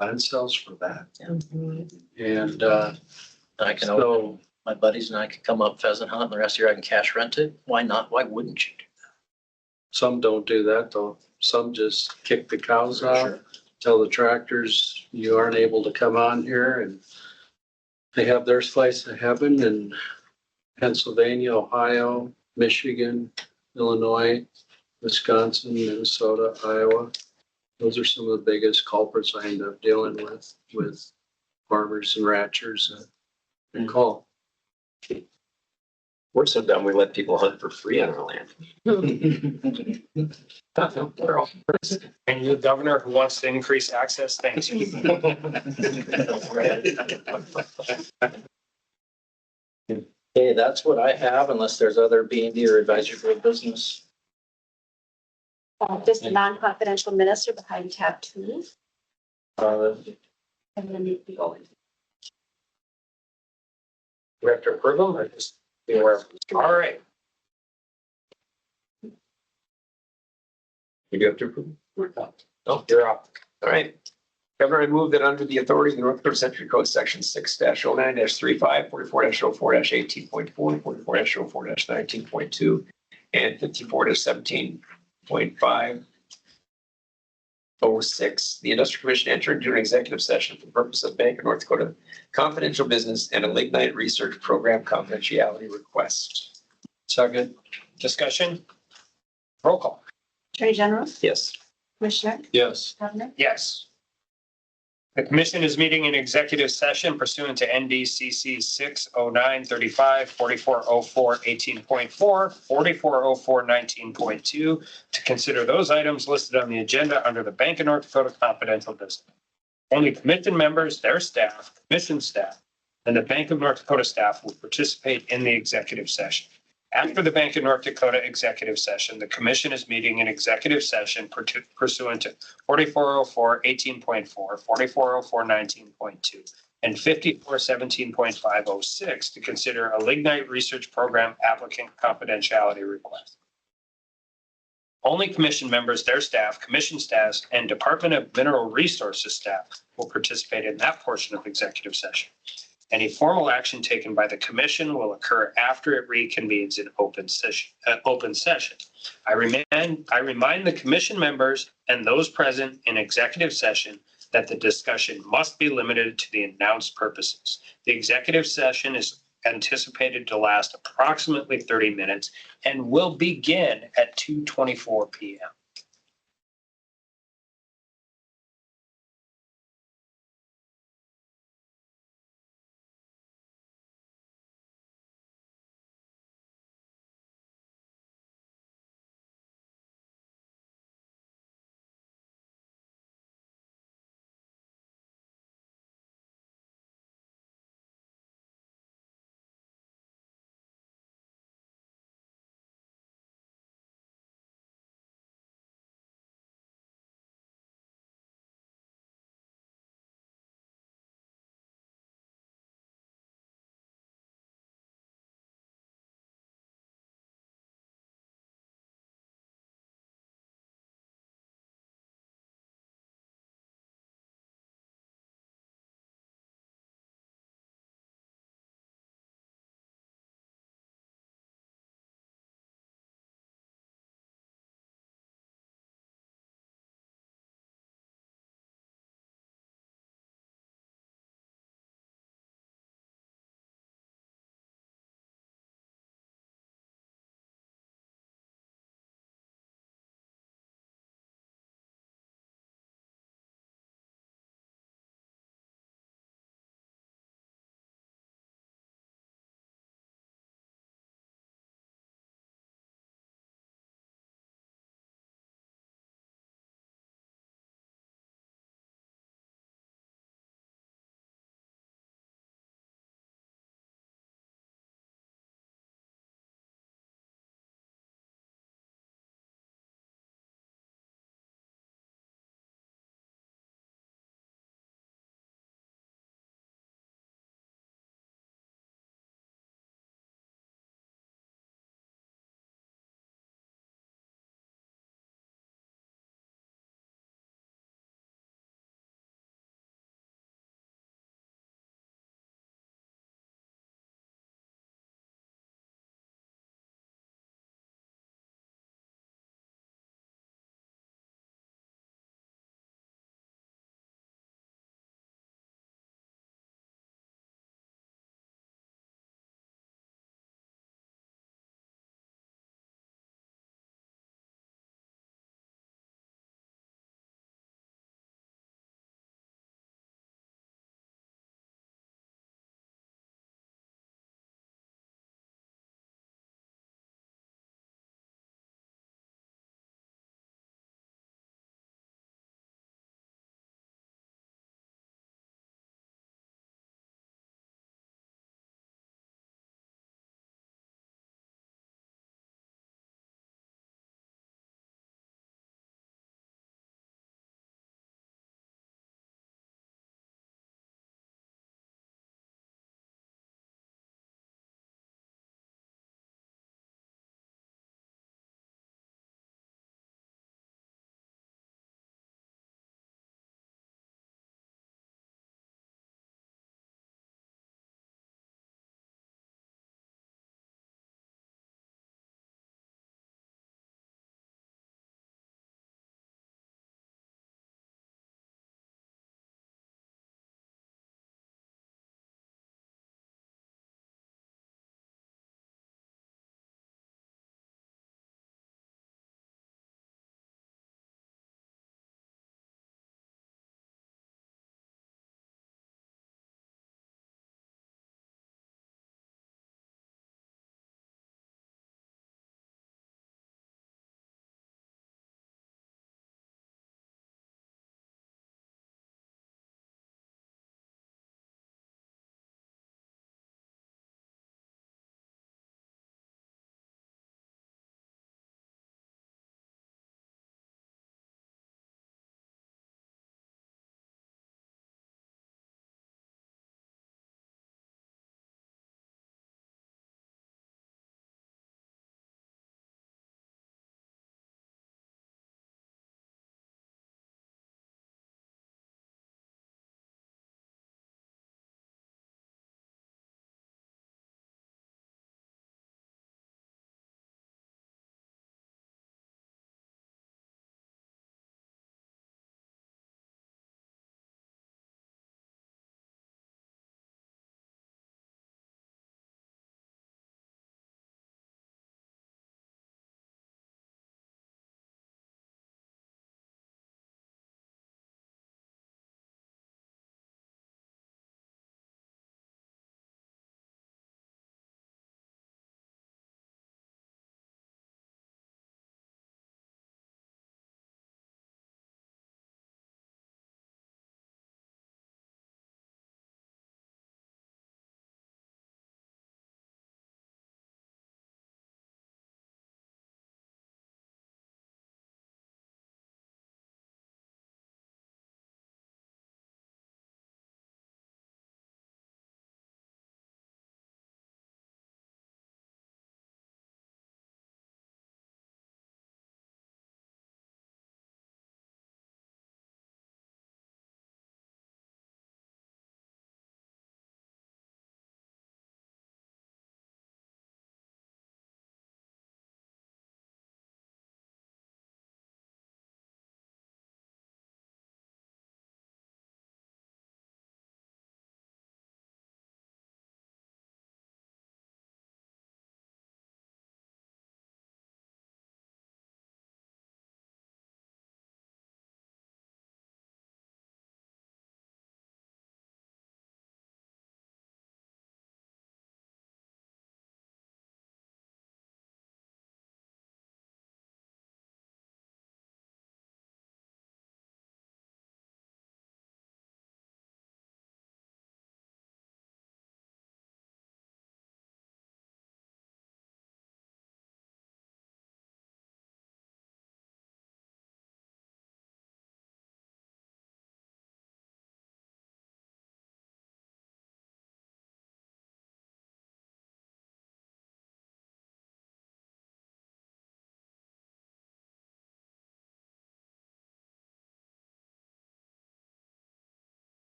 land sales for that. And, I can, so, my buddies and I could come up pheasant hunt and the rest of the year I can cash rent it. Why not? Why wouldn't you do some don't do that though. Some just kick the cows that? out, tell the tractors you aren't able to come on here, and they have their slice of heaven in Pennsylvania, Ohio, Michigan, Illinois, Wisconsin, Minnesota, Iowa. Those are some of the biggest culprits I end up dealing with farmers and ranchers and call. We're so dumb, we let people hunt for free on our land. We're all- And your governor who wants to increase access, thanks. Okay, that's what I have unless there's other B and D or advisory board business. Just the non-confidential minutes are behind tab 2, Uh, and then you can go into. We have to approve them or just be aware of them? All right. You do have to approve. Oh, you're up. All right. Governor, I move that under the authority of the North Dakota Century Code, section 6-09-35, 44-04-18.4, 44-04-19.2, and 54-17.5. 06, the Industrial Commission entered into an executive session for the purpose of Bank of North Dakota confidential business and a lignite research program confidentiality request. Second. Discussion? Roll call. Attorney General, Yes. Commissioner, Yes. Governor. Yes. The commission is meeting in executive session pursuant to NDCC 60935, 4404 18.4, 4404 19.2 to consider those items listed on the agenda under the Bank of North Dakota confidential business. Only commission members, their staff, commission staff, and the Bank of North Dakota staff will participate in the executive session. After the Bank of North Dakota executive session, the commission is meeting in executive session pursuant to 4404 18.4, 4404 19.2, and 5417.506 to consider a lignite research program applicant confidentiality request. Only commission members, their staff, commission staffs, and Department of Mineral Resources staff will participate in that portion of executive session. Any formal action taken by the commission will occur after it reconvenes in open session. I remind the commission members and those present in executive session that the discussion must be limited to the announced purposes. The executive session is anticipated to last approximately 30 minutes and will begin at 2:24 p.m.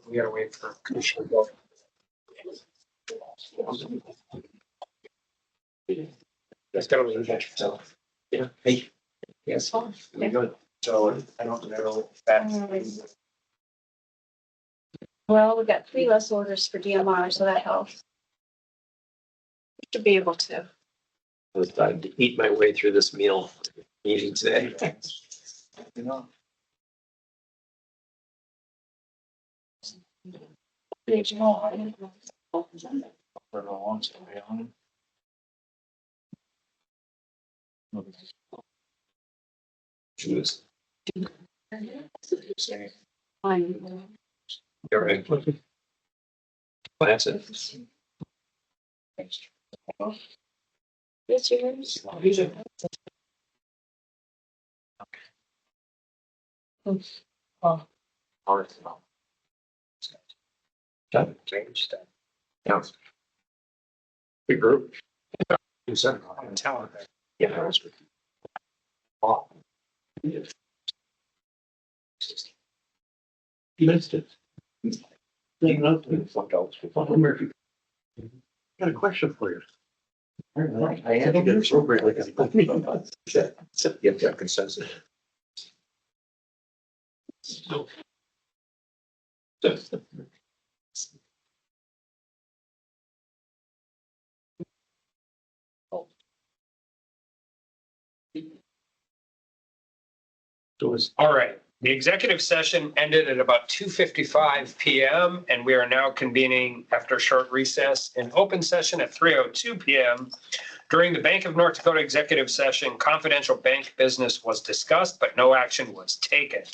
We gotta wait for Commissioner Bowe. That's gotta leave that yourself. Yeah. Hey. Yes. Very good. So I don't know if that. Well, we got 3 less orders for DMR, so that helps. To be able to. I was trying to eat my way through this meeting today. You know, for the long story on Choose. Fine. You're right. That's it. It's yours. Done. Change that. Yeah. Big group. I'm telling you. Yeah. You missed it. Got Got a question for you. I had to get appropriately. You've got consensus. All right, the executive session ended at about 2:55 PM, and we are now convening after a short recess in open session at 3:02 PM. During the Bank of North Dakota executive session, confidential bank business was discussed, but no action was taken.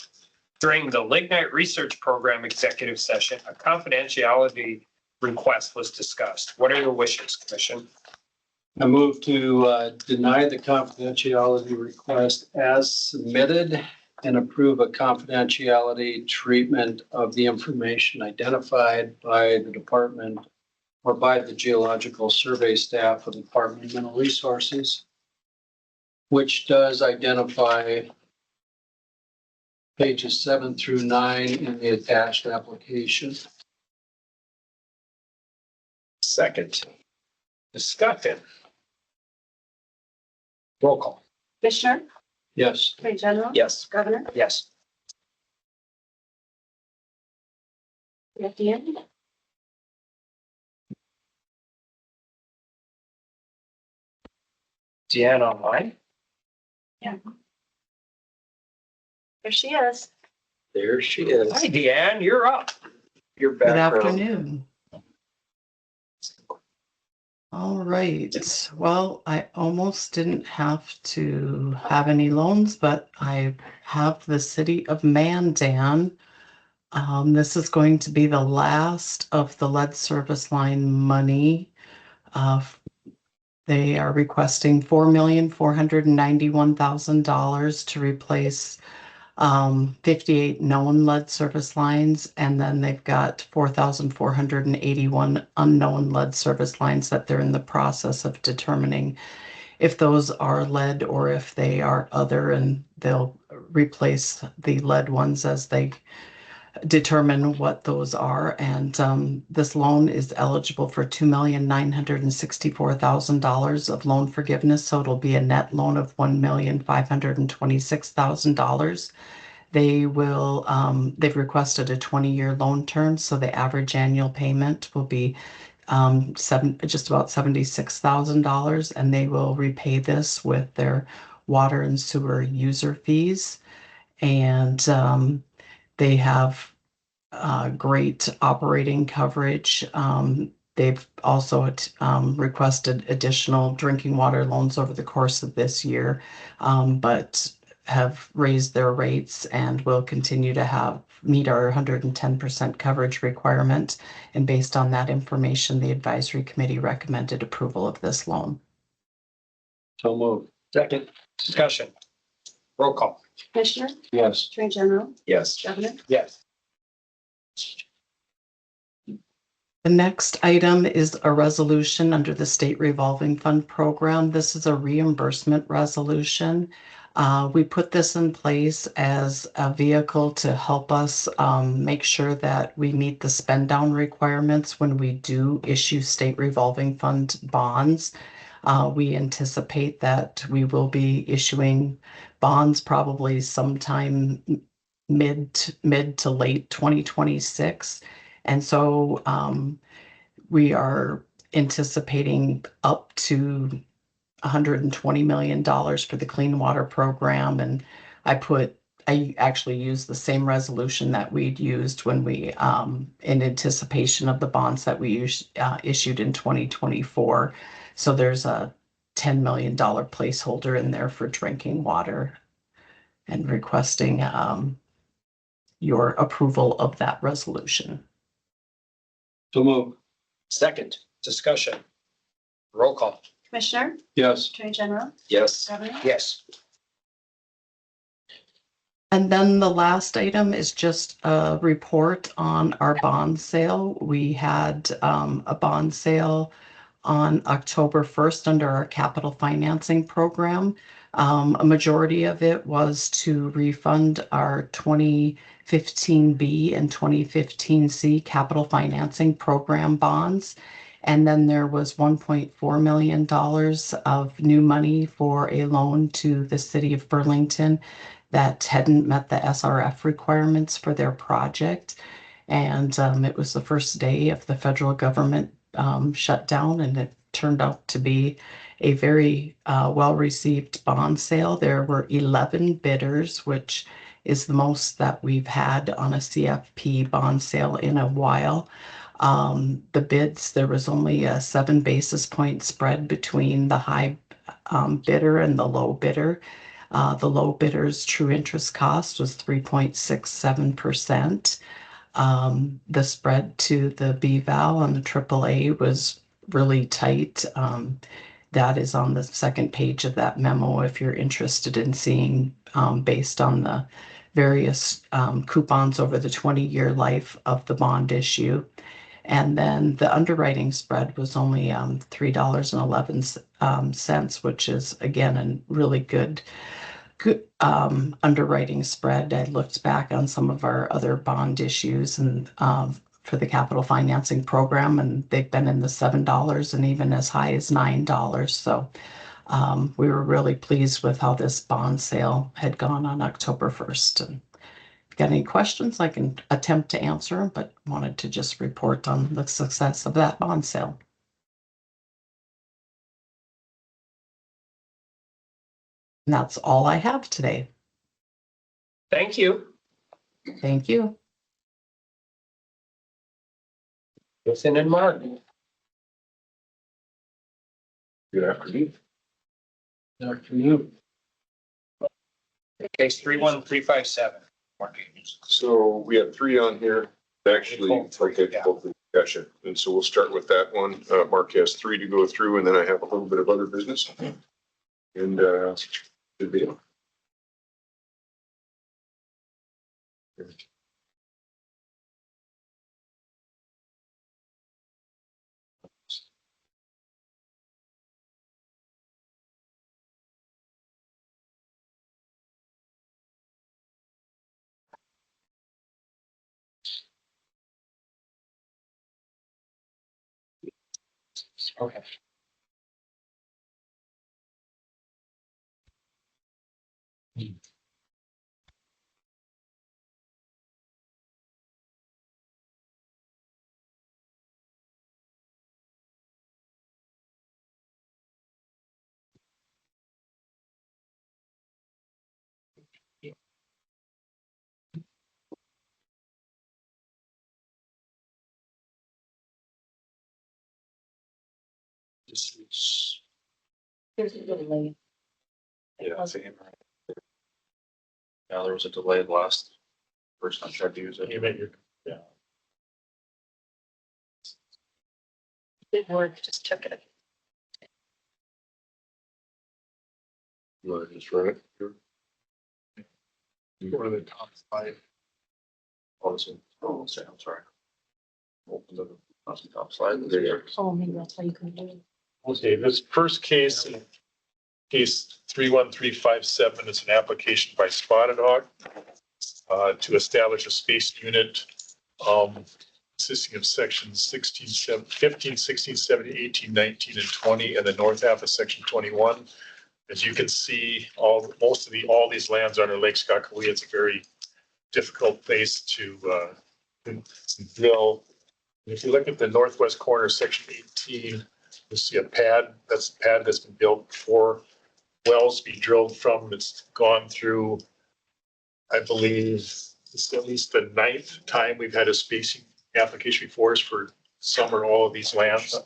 During the Lignite Research Program executive session, a confidentiality request was discussed. What are your wishes, Commission? I move to deny the confidentiality request as submitted and approve a confidentiality treatment of the information identified by the department or by the Geological Survey staff of the Department of Mineral Resources, which does identify pages 7 through 9 in the attached application. Second. Discussion. Roll call. Commissioner, Yes. Attorney General, Yes. Governor, Yes. we at the end. Deanne online? There she is. There she is. Hi, Deanne, you're up. Your Good background. afternoon. All right. Well, I almost didn't have to have any loans, but I have the city of Mandan. This is going to be the last of the lead service line money. They are requesting $4,491,000 to replace 58 known lead service lines, and then they've got 4,481 unknown lead service lines that they're in the process of determining if those are lead or if they are other, and they'll replace the lead ones as they determine what those are. And this loan is eligible for $2,964,000 of loan forgiveness, so it'll be a net loan of $1,526,000. They will, they've requested a 20-year loan term, so the average annual payment will be just about $76,000, and they will repay this with their water and sewer user fees. And they have great operating coverage. They've also requested additional drinking water loans over the course of this year, but have raised their rates and will continue to meet our 110% coverage requirement. And based on that information, the advisory committee recommended approval of this loan. So moved. Second. Discussion. Roll call. Commissioner, Yes. Attorney General, Yes. Governor, Yes. The next item is a resolution under the State Revolving Fund Program. This is a reimbursement resolution. We put this in place as a vehicle to help us make sure that we meet the spend down requirements when we do issue state revolving fund bonds. We anticipate that we will be issuing bonds probably sometime mid to late 2026. And so we are anticipating up to $120 million for the Clean Water Program. And I actually used the same resolution that we'd used when we, in anticipation of the bonds that we issued in 2024. So there's a $10 million placeholder in there for drinking water and requesting your approval of that resolution. So move. Second, discussion. Roll call. Commissioner, Yes. Attorney General, Yes. Governor. Yes. And then the last item is just a report on our bond sale. We had a bond sale on October 1st under our capital financing program. A majority of it was to refund our 2015B and 2015C capital financing program bonds. And then there was $1.4 million of new money for a loan to the city of Burlington that hadn't met the SRF requirements for their project. And it was the first day of the federal government shutdown, and it turned out to be a very well-received bond sale. There were 11 bidders, which is the most that we've had on a CFP bond sale in a while. The bids, there was only a 7 basis point spread between the high bidder and the low bidder. The low bidder's true interest cost was 3.67%. The spread to the B-Val on the AAA was really tight. That is on the second page of that memo if you're interested in seeing based on the various coupons over the 20-year life of the bond issue. And then the underwriting spread was only $3.11, which is again a really good underwriting spread. I looked back on some of our other bond issues and for the capital financing program, and they've been in the $7 and even as high as $9. So we were really pleased with how this bond sale had gone on October 1st. And if you got any questions, I can attempt to answer them, but wanted to just report on the success of that bond sale. And that's all I have today. Thank you. Thank you. Nathan and Mark. Good afternoon. Good afternoon. Case 31357. So we have 3 on here. Actually, okay, both in discussion. And so we'll start with that one. Mark has 3 to go through, and then I have a little bit of other business. And good deal. Okay. This is, There's a delay. yeah, same. Yeah, there was a delay last first time I tried to use it. Didn't work, just took it. You want to just run it? Sure. One of the top 5. Awesome. Oh, I'm sorry. Open the Top slide. There you Oh, maybe that's why you couldn't do it. Okay, this first case, case 31357, is an application by Spotted Hawk to establish a space unit consisting of sections 16, 15, 16, 17, 18, 19, and 20, and the north half of section 21. As you can see, all these lands are under Lake Skakawea. It's a very difficult place to drill. And if you look at the northwest corner, section 18, you'll see a pad. That's the pad that's been built before wells be drilled from. It's gone through, I believe, it's at least the 9th time we've had a spacing application before us for some or all of these lands.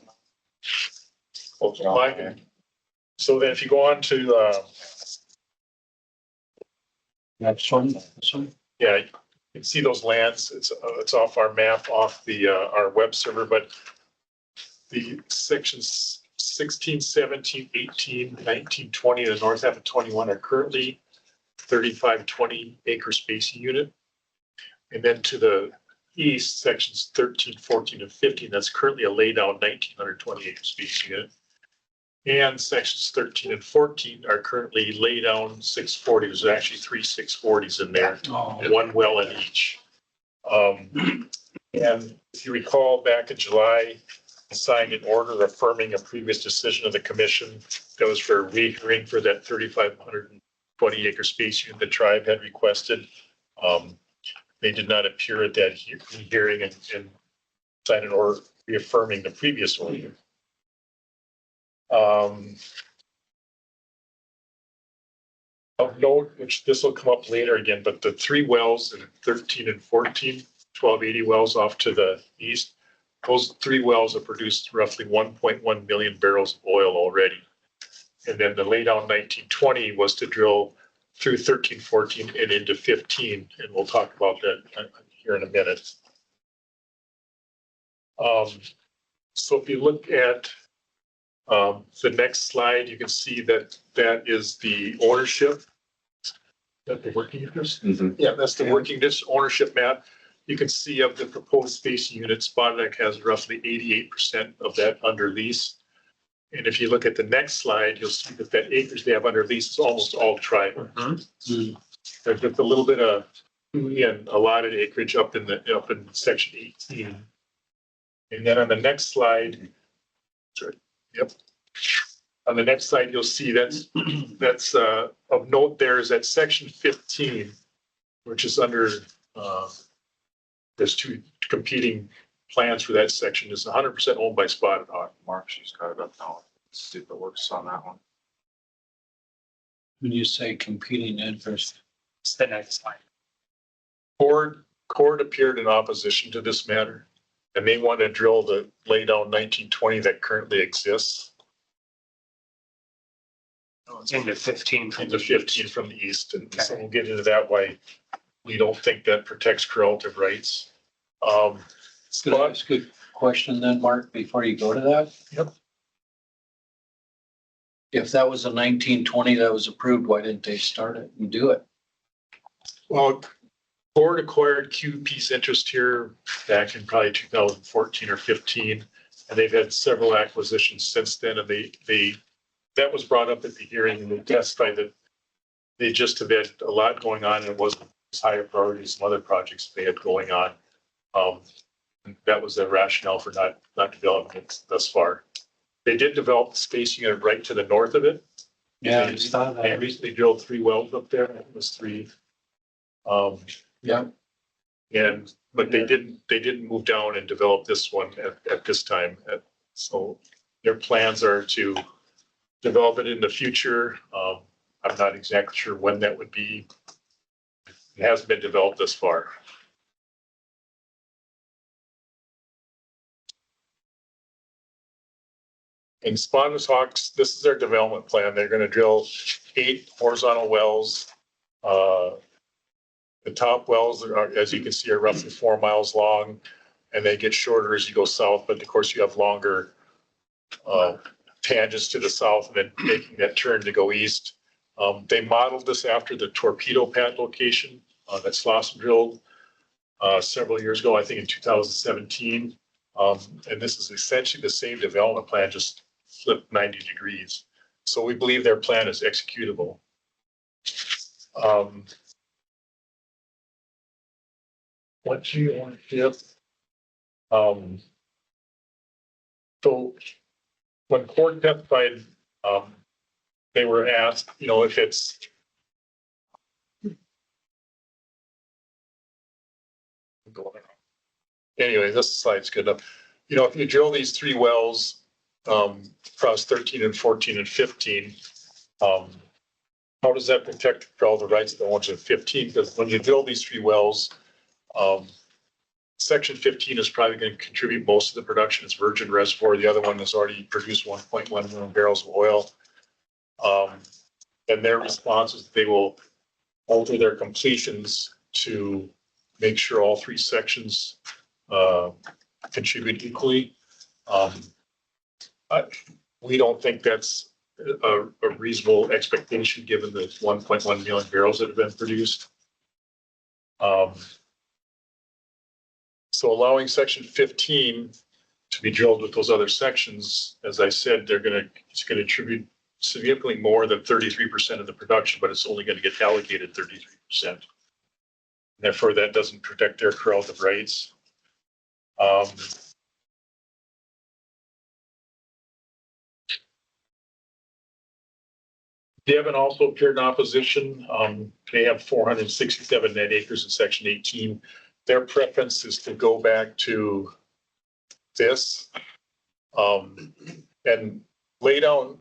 So then if you go on to, Next one, this one. yeah, you can see those lands. It's off our map, off the, our web server, but the sections 16, 17, 18, 19, 20, and the north half of 21 are currently 35, 20 acre spacing unit. And then to the east, sections 13, 14, and 15, that's currently a laydown 1920 acre spacing unit. And sections 13 and 14 are currently laydown 640. There's actually 3 640s in there, one well in each. And if you recall, back in July, I signed an order affirming a previous decision of the commission that was for rehearing for that 3,520 acre space unit the tribe had requested. They did not appear at that hearing and signed an order reaffirming the previous order. Of note, which this will come up later again, but the 3 wells in 13 and 14, 1280 wells off to the east, those 3 wells have produced roughly 1.1 million barrels of oil already. And then the laydown 1920 was to drill through 13, 14 and into 15. And we'll talk about that here in a minute. So if you look at the next slide, you can see that that is the ownership. That the working interest? Yeah, that's the working interest ownership map. You can see of the proposed spacing unit, Spotted has roughly 88% of that under lease. And if you look at the next slide, you'll see that that acres they have under lease is almost all tribal. There's just a little bit of and allotted acreage up in section 18. And then on the next slide, sorry, yep. On the next slide, you'll see that's of note there is that section 15, which is under there's 2 competing plans for that section, is 100% owned by Spotted Hawk. Mark, she's got it up now. See if it works on that one. When you say competing interest, It's the next slide. Cord appeared in opposition to this matter, and they want to drill the laydown 1920 that currently exists. It's into 15 from Into the 15 from the east, and so we'll get into that why we don't think that protects correlative rights. could I ask a question then, Mark, before you go to that? Yep. If that was a 1920 that was approved, why didn't they start it and do it? Well, Cord acquired QP's interest here back in probably 2014 or 15, and they've had several acquisitions since then, and that was brought up at the hearing, and they testified that they just have had a lot going on, and it wasn't as high a priority as some other projects they had going on. And that was the rationale for not developing it thus far. They did develop the spacing unit right to the north of it. Yeah, I saw They that. recently drilled 3 wells up there. It was 3. Yeah. But they didn't move down and develop this one at this time. So their plans are to develop it in the future. I'm not exactly sure when that would be. It hasn't been developed this far. In Spotted Hawks, this is their development plan. They're going to drill 8 horizontal wells. The top wells are, as you can see, are roughly 4 miles long, and they get shorter as you go south. But of course, you have longer tangents to the south, and then making that turn to go east. They modeled this after the torpedo pad location that Slawson drilled several years ago, I think in 2017. And this is essentially the same development plan, just flipped 90 degrees. So we believe their plan is executable. What geoownership? So when court testified, they were asked, you know, if it's anyway, this slide's good enough. You know, if you drill these 3 wells across 13 and 14 and 15, how does that protect all the rights of the ones in 15? Because when you drill these 3 wells, section 15 is probably going to contribute most of the production. It's Virgin Reservoir. The other one has already produced 1.1 million barrels of oil. And their response is they will alter their completions to make sure all 3 sections contribute equally. We don't think that's a reasonable expectation given the 1.1 million barrels that have been produced. So allowing section 15 to be drilled with those other sections, as I said, it's going to attribute significantly more than 33% of the production, but it's only going to get allocated 33%. Therefore, that doesn't protect their correlative rights. Devon also appeared in opposition. They have 467 net acres in section 18. Their preference is to go back to this and lay down,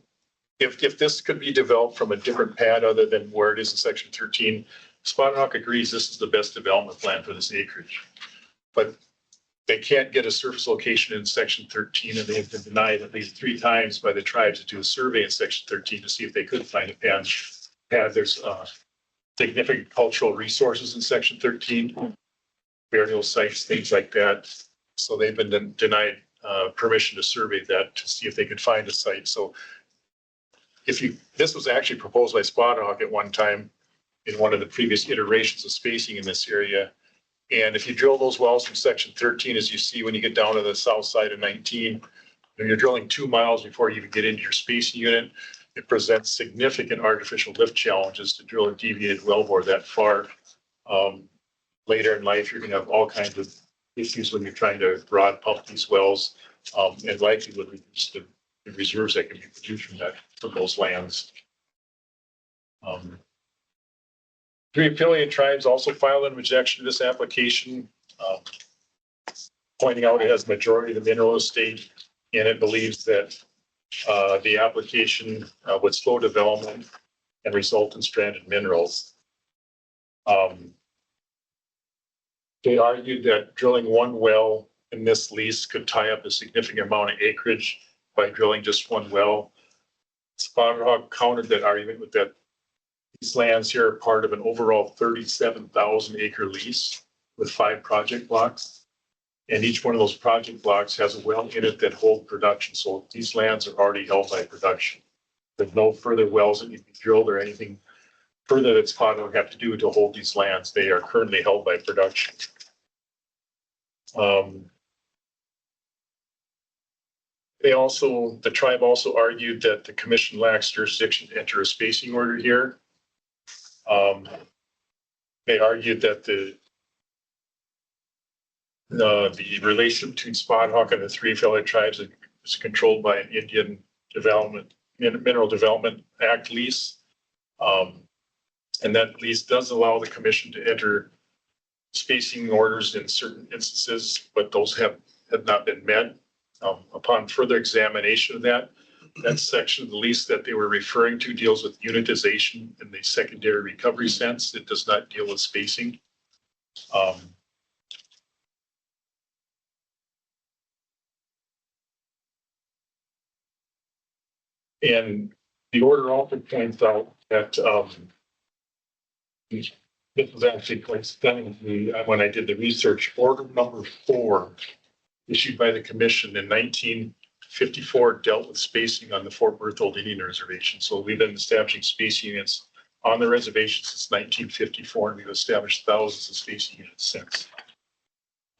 if this could be developed from a different pad other than where it is in section 13, Spotted Hawk agrees this is the best development plan for this acreage. But they can't get a surface location in section 13, and they have been denied at least 3 times by the tribes to do a survey in section 13 to see if they could find a pad. There's significant cultural resources in section 13, burial sites, things like that. So they've been denied permission to survey that to see if they could find a site. So this was actually proposed by Spotted Hawk at one time in one of the previous iterations of spacing in this area. And if you drill those wells from section 13, as you see when you get down to the south side of 19, you're drilling 2 miles before you even get into your spacing unit. It presents significant artificial lift challenges to drill a deviated wellbore that far. Later in life, you're going to have all kinds of issues when you're trying to rod pump these wells, and likely would reduce the reserves that can be produced from those lands. 3 affiliate tribes also filed in rejection of this application, pointing out it has majority of the mineral estate, and it believes that the application would slow development and result in stranded minerals. They argued that drilling 1 well in this lease could tie up a significant amount of acreage by drilling just 1 well. Spotted Hawk countered that argument with that these lands here are part of an overall 37,000 acre lease with 5 project blocks. And each one of those project blocks has a well in it that hold production. So these lands are already held by production. There's no further wells that need to be drilled or anything further that Spotted Hawk have to do to hold these lands. They are currently held by production. The tribe also argued that the commission lacks jurisdiction to enter a spacing order here. They argued that the relationship between Spotted Hawk and the 3 affiliate tribes is controlled by an Indian Mineral Development Act lease. And that lease does allow the commission to enter spacing orders in certain instances, but those have not been met. Upon further examination of that section of the lease that they were referring to deals with unitization in the secondary recovery sense. It does not deal with spacing. And the order also points out that this was actually quite stunning when I did the research. Order number 4 issued by the commission in 1954 dealt with spacing on the Fort Berthold Indian Reservation. So we've been establishing spacing units on the reservation since 1954, and we've established thousands of spacing units since.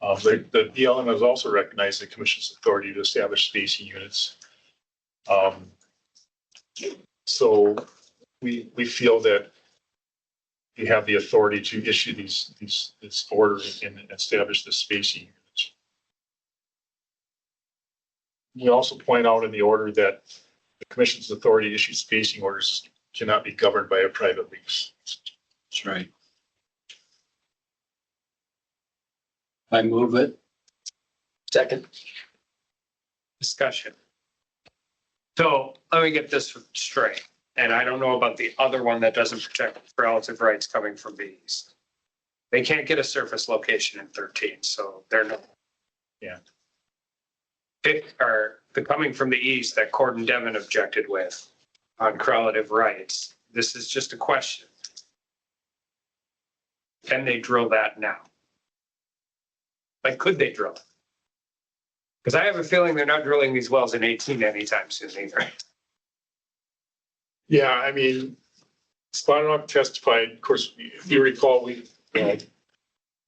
The BLM has also recognized the commission's authority to establish spacing units. So we feel that you have the authority to issue this order and establish the spacing units. We also point out in the order that the commission's authority to issue spacing orders cannot be governed by a private lease. That's right. I move it. Second. Discussion. So let me get this straight. And I don't know about the other one that doesn't protect relative rights coming from the east. They can't get a surface location in 13, so they're not. Yeah. Or the coming from the east that Corden Devon objected with on correlative rights. This is just a question. Can they drill that now? Like, could they drill it? Because I have a feeling they're not drilling these wells in 18 anytime soon either. Yeah, I mean, Spotted testified, of course, if you recall, to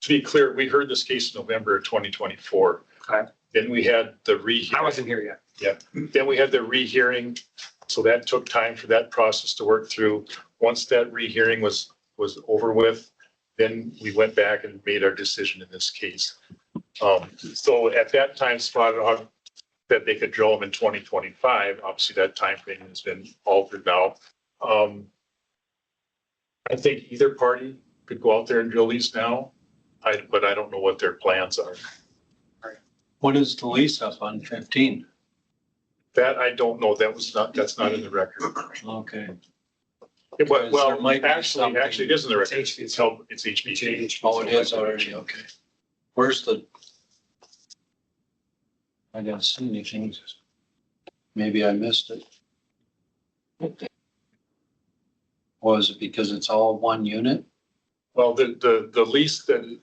be clear, we heard this case in November of 2024. Okay. Then we had the rehearing. I wasn't here yet. Yeah, then we had the rehearing. So that took time for that process to work through. Once that rehearing was over with, then we went back and made our decision in this case. So at that time, Spotted Hawk that they could drill them in 2025. Obviously, that timeframe has been altered now. I think either party could go out there and drill these now, but I don't know what their plans are. What is the lease up on 15? That I don't know. That's not in the record. Okay. Well, There might be actually, it is in the record. It's It's HBG. Oh, it is already, okay. Where's the? I didn't see anything. Maybe I missed it. Was it because it's all one unit? Well, the lease that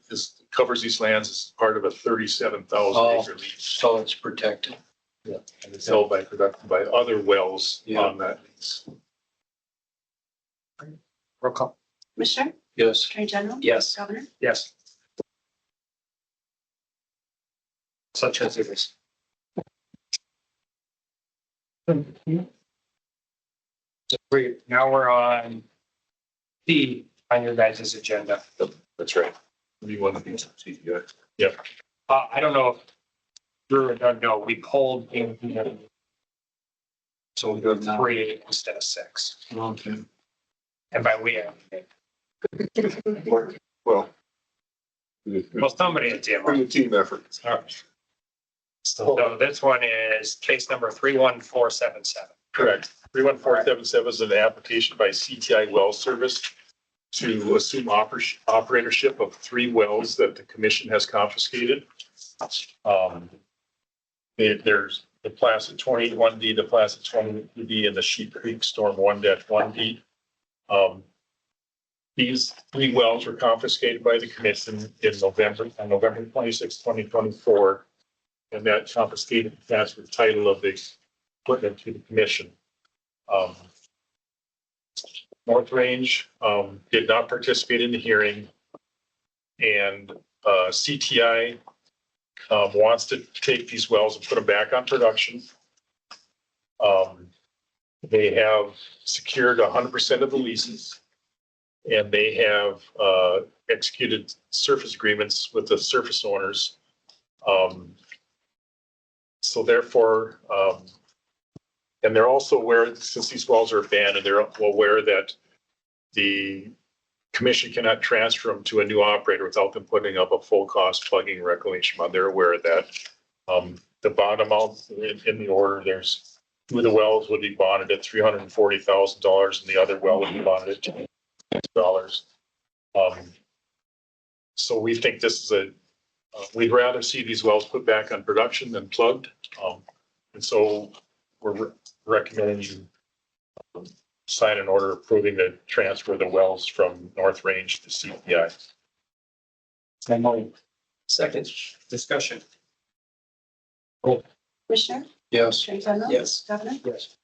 covers these lands is part of a 37,000 acre lease. So it's protected. Yeah, and it's held by production by other wells on that lease. Roll call. Commissioner, Yes. Attorney General. Yes. Governor. Yes. Such as it is. Now we're on D on your guys' agenda. That's right. We want to be CPI. I don't know if Drew or Doug know, we pulled in. So we go 3 instead of 6. Okay. And by we, Well. well, somebody at From DMR. the team effort. All right. So this one is case number 31477. Correct. 31477 is an application by CTI Well Service to assume operatorship of 3 wells that the commission has confiscated. There's the Placid 21D, the Placid 22D, and the Sheep Creek Storm 1-1D. These 3 wells were confiscated by the commission on November 26, 2024. And that confiscated transferred title of the equipment to the commission. North Range did not participate in the hearing, and CTI wants to take these wells and put them back on production. They have secured 100% of the leases, and they have executed surface agreements with the surface owners. So therefore, and they're also aware, since these wells are abandoned, they're aware that the commission cannot transfer them to a new operator without them putting up a full cost plugging reclamation bond. They're aware of that. The bond amount in the order, there's 2 of the wells would be bonded at $340,000 and the other well would be bonded at $2. So we think this is we'd rather see these wells put back on production than plugged. And so we're recommending you sign an order approving the transfer of the wells from North Range to CPI. Second discussion. Commissioner, Yes. Attorney General. Yes. Governor. Yes.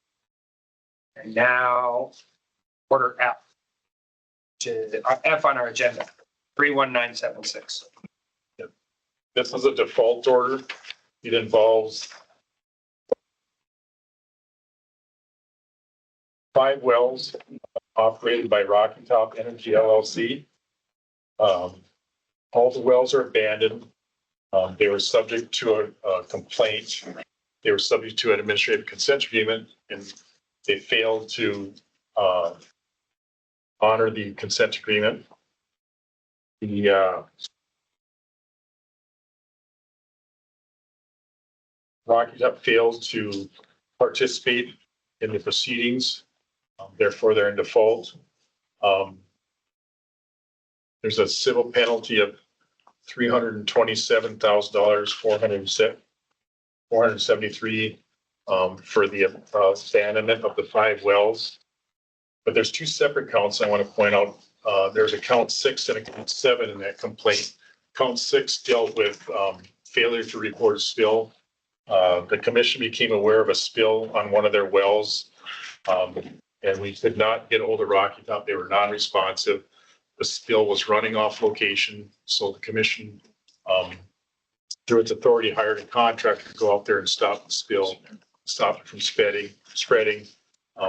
And now order F. F on our agenda, 31976. This is a default order. It involves 5 wells operated by Rocky Top Energy LLC. All the wells are abandoned. They were subject to a complaint. They were subject to an administrative consent agreement, and they failed to honor the consent agreement. The Rocky Top failed to participate in the proceedings. Therefore, they're in default. There's a civil penalty of $327,000, 473 for the abandonment of the 5 wells. But there's 2 separate counts I want to point out. There's a count 6 and a count 7 in that complaint. Count 6 dealt with failure to report a spill. The commission became aware of a spill on one of their wells, and we could not get hold of Rocky Top. They were non-responsive. The spill was running off location, so the commission, through its authority, hired a contractor to go out there and stop the spill, stop it from spreading.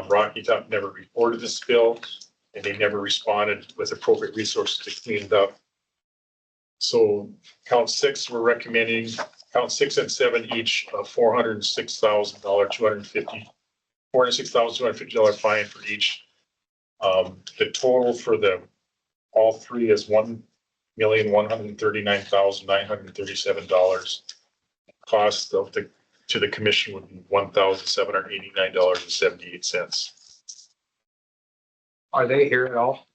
Rocky Top never reported the spill, and they never responded with appropriate resources to clean it up. So count 6, we're recommending count 6 and 7 each $406,250 fine for each. The total for all 3 is $1,139,937. Cost to the commission would be $1,789.78. Are they here at all?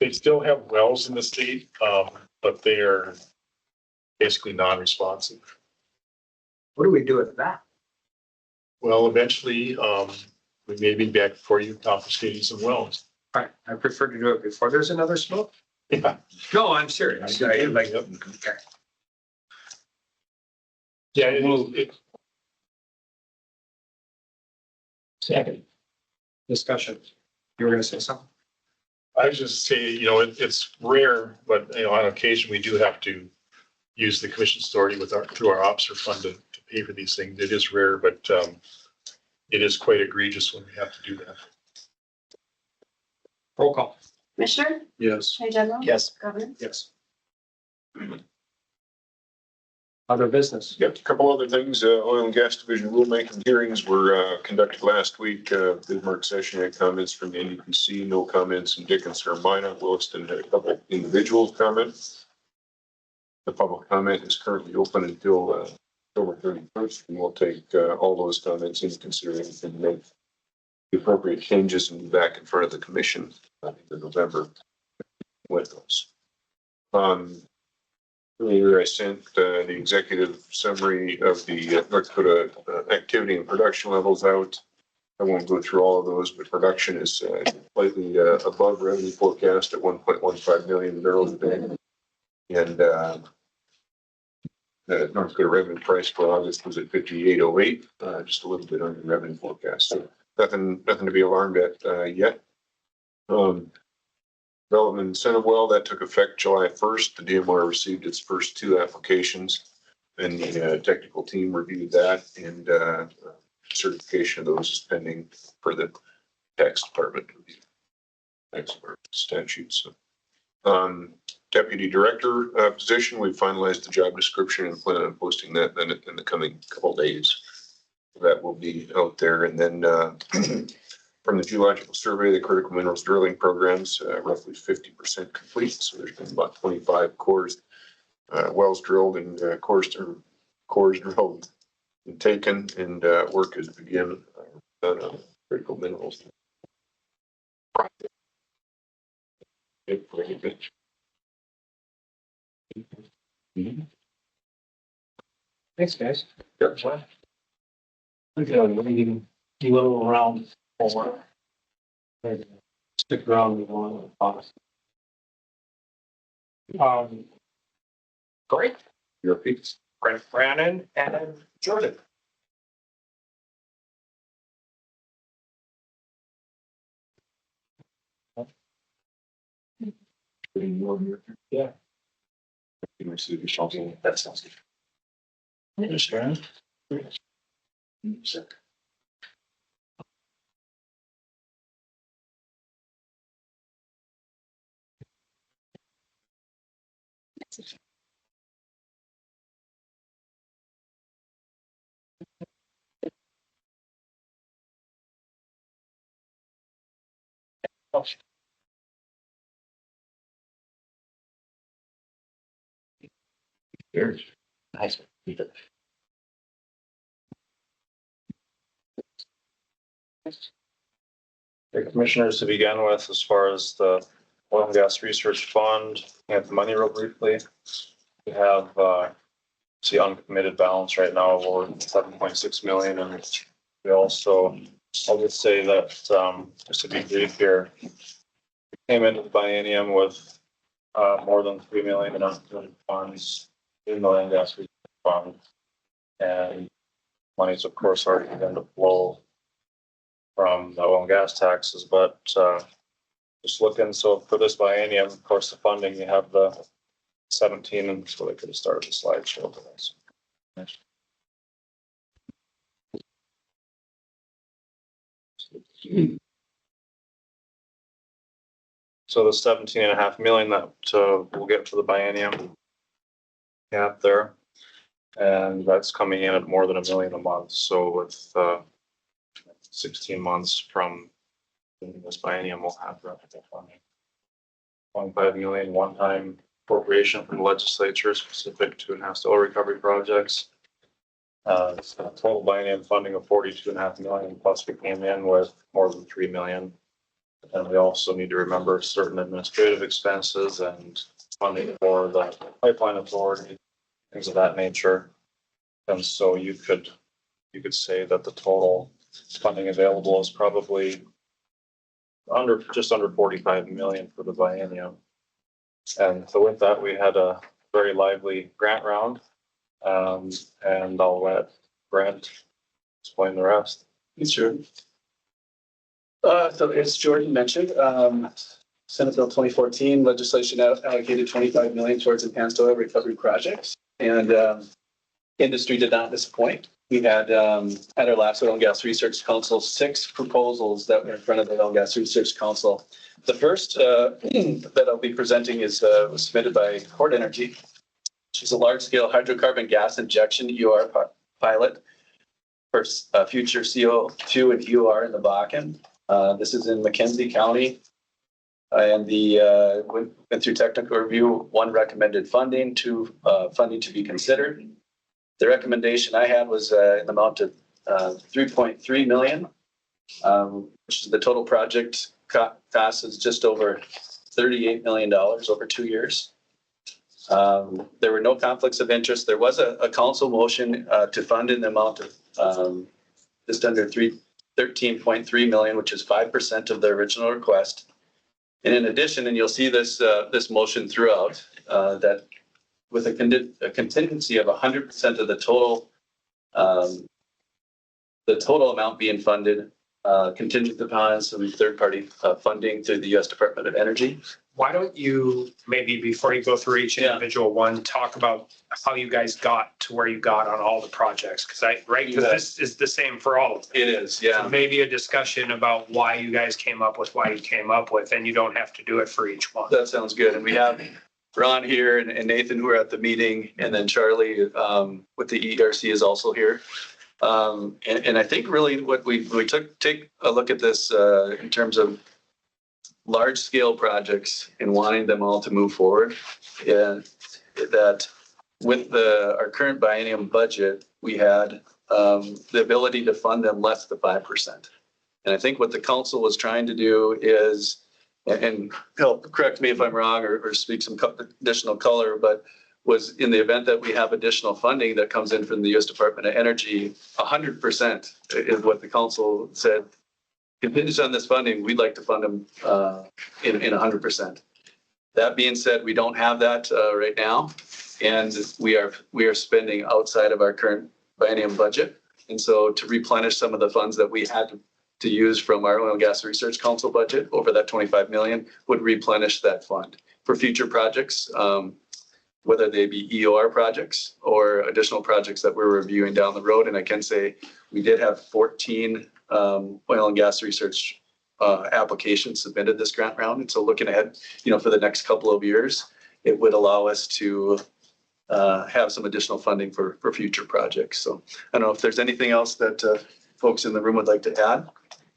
They still have wells in the state, but they are basically non-responsive. What do we do with that? Well, eventually, we may be back for you confiscating some wells. All right, I prefer to do it before there's another smoke. Yeah. No, I'm serious. I like, okay. Yeah, it Second. Discussion. You were gonna say something? I was just saying, it's rare, but on occasion, we do have to use the commission's authority through our officer fund to pay for these things. It is rare, but it is quite egregious when we have to do that. Roll call. Commissioner, Yes. Attorney General. Yes. Governor. Yes. Other business. Yep, a couple other things. Oil and Gas Division rulemaking hearings were conducted last week. Bismarck session had comments from the NDPC, no comments in Dickinson or Minot. Williston had a couple individuals comment. The public comment is currently open until October 31st, and we'll take all those comments into consideration and make the appropriate changes and be back in front of the commission in November with those. Earlier, I sent the executive summary of the North Dakota activity and production levels out. I won't go through all of those, but production is slightly above revenue forecast at 1.15 million barrels a day. And the North Dakota revenue price for August was at 58.08, just a little bit under revenue forecast. So nothing to be alarmed at yet. Development incentive well that took effect July 1st. The DMR received its first 2 applications, and the technical team reviewed that, and certification of those is pending for the tax department statutes. Deputy director position, we finalized the job description and plan on posting that then in the coming couple of days. That will be out there, and then from the geological survey, the critical minerals drilling programs, roughly 50% complete. So there's been about 25 cores, wells drilled and cores drilled and taken, and work has begun on critical minerals. Thanks, guys. Yep. Look at waiting a little around for. Stick around with one of the box. Great. Your piece. Brent Brannon and Jordan. Yeah. That sounds good. Nice. The commissioners, to begin with, as far as the oil and gas research fund, and the money real briefly. We have, see uncommitted balance right now of 7.6 million, and we also, I'll just say that, just to be brief here, we came into the biennium with, more than 3 million in uncommitted funds in the oil and gas research fund. And money's of course already begun to flow from the oil and gas taxes, but just looking, so for this biennium, of course, the funding, you have the 17, and so they could have started the slideshow for this. So the 17.5 million that we'll get for the biennium gap there, and that's coming in at more than $1 million a month. So with 16 months from this biennium, we'll have that funding. 1.5 million one-time appropriation from the legislature specific to enhanced oil recovery projects. So total biennium funding of 42.5 million, plus we came in with more than 3 million. And we also need to remember certain administrative expenses and funding for the pipeline authority, things of that nature. And so you could say that the total funding available is probably just under 45 million for the biennium. And so with that, we had a very lively grant round. And I'll let Brent explain the rest. Sure. So as Jordan mentioned, Senate Bill 2014 legislation allocated 25 million towards enhanced oil recovery projects, and industry did not disappoint. We had at our last Oil and Gas Research Council 6 proposals that were in front of the Oil and Gas Research Council. The first that I'll be presenting was submitted by Port Energy, which is a large-scale hydrocarbon gas injection EOR pilot for future CO2 and EOR in the Bakken. This is in McKenzie County, and went through technical review. 1 recommended funding, 2 funding to be considered. The recommendation I had was in the amount of 3.3 million, which is the total project cost is just over $38 million over 2 years. There were no conflicts of interest. There was a council motion to fund in the amount of just under 13.3 million, which is 5% of the original request. And in addition, and you'll see this motion throughout, that with a contingency of 100% of the total amount being funded, contingent upon some third-party funding through the U.S. Department of Energy. Why don't you, maybe before you go through each individual one, talk about how you guys got to where you got on all the projects? Because this is the same for all of them. It is, yeah. So maybe a discussion about why you guys came up with, and you don't have to do it for each one. That sounds good. And we have Ron here and Nathan who are at the meeting, and then Charlie with the ERC is also here. And I think really what we take a look at this in terms of large scale projects and wanting them all to move forward, and that with our current biennium budget, we had the ability to fund them less than 5%. And I think what the council was trying to do is, and help correct me if I'm wrong or speak some additional color, but was in the event that we have additional funding that comes in from the U.S. Department of Energy, 100% is what the council said. Contingent on this funding, we'd like to fund them in 100%. That being said, we don't have that right now, and we are spending outside of our current biennium budget. And so to replenish some of the funds that we had to use from our Oil and Gas Research Council budget over that 25 million would replenish that fund for future projects. whether they be EOR projects or additional projects that we're reviewing down the road. And I can say we did have 14 oil and gas research applications submitted this grant round. And so looking ahead, for the next couple of years, it would allow us to have some additional funding for future projects. So I don't know if there's anything else that folks in the room would like to add.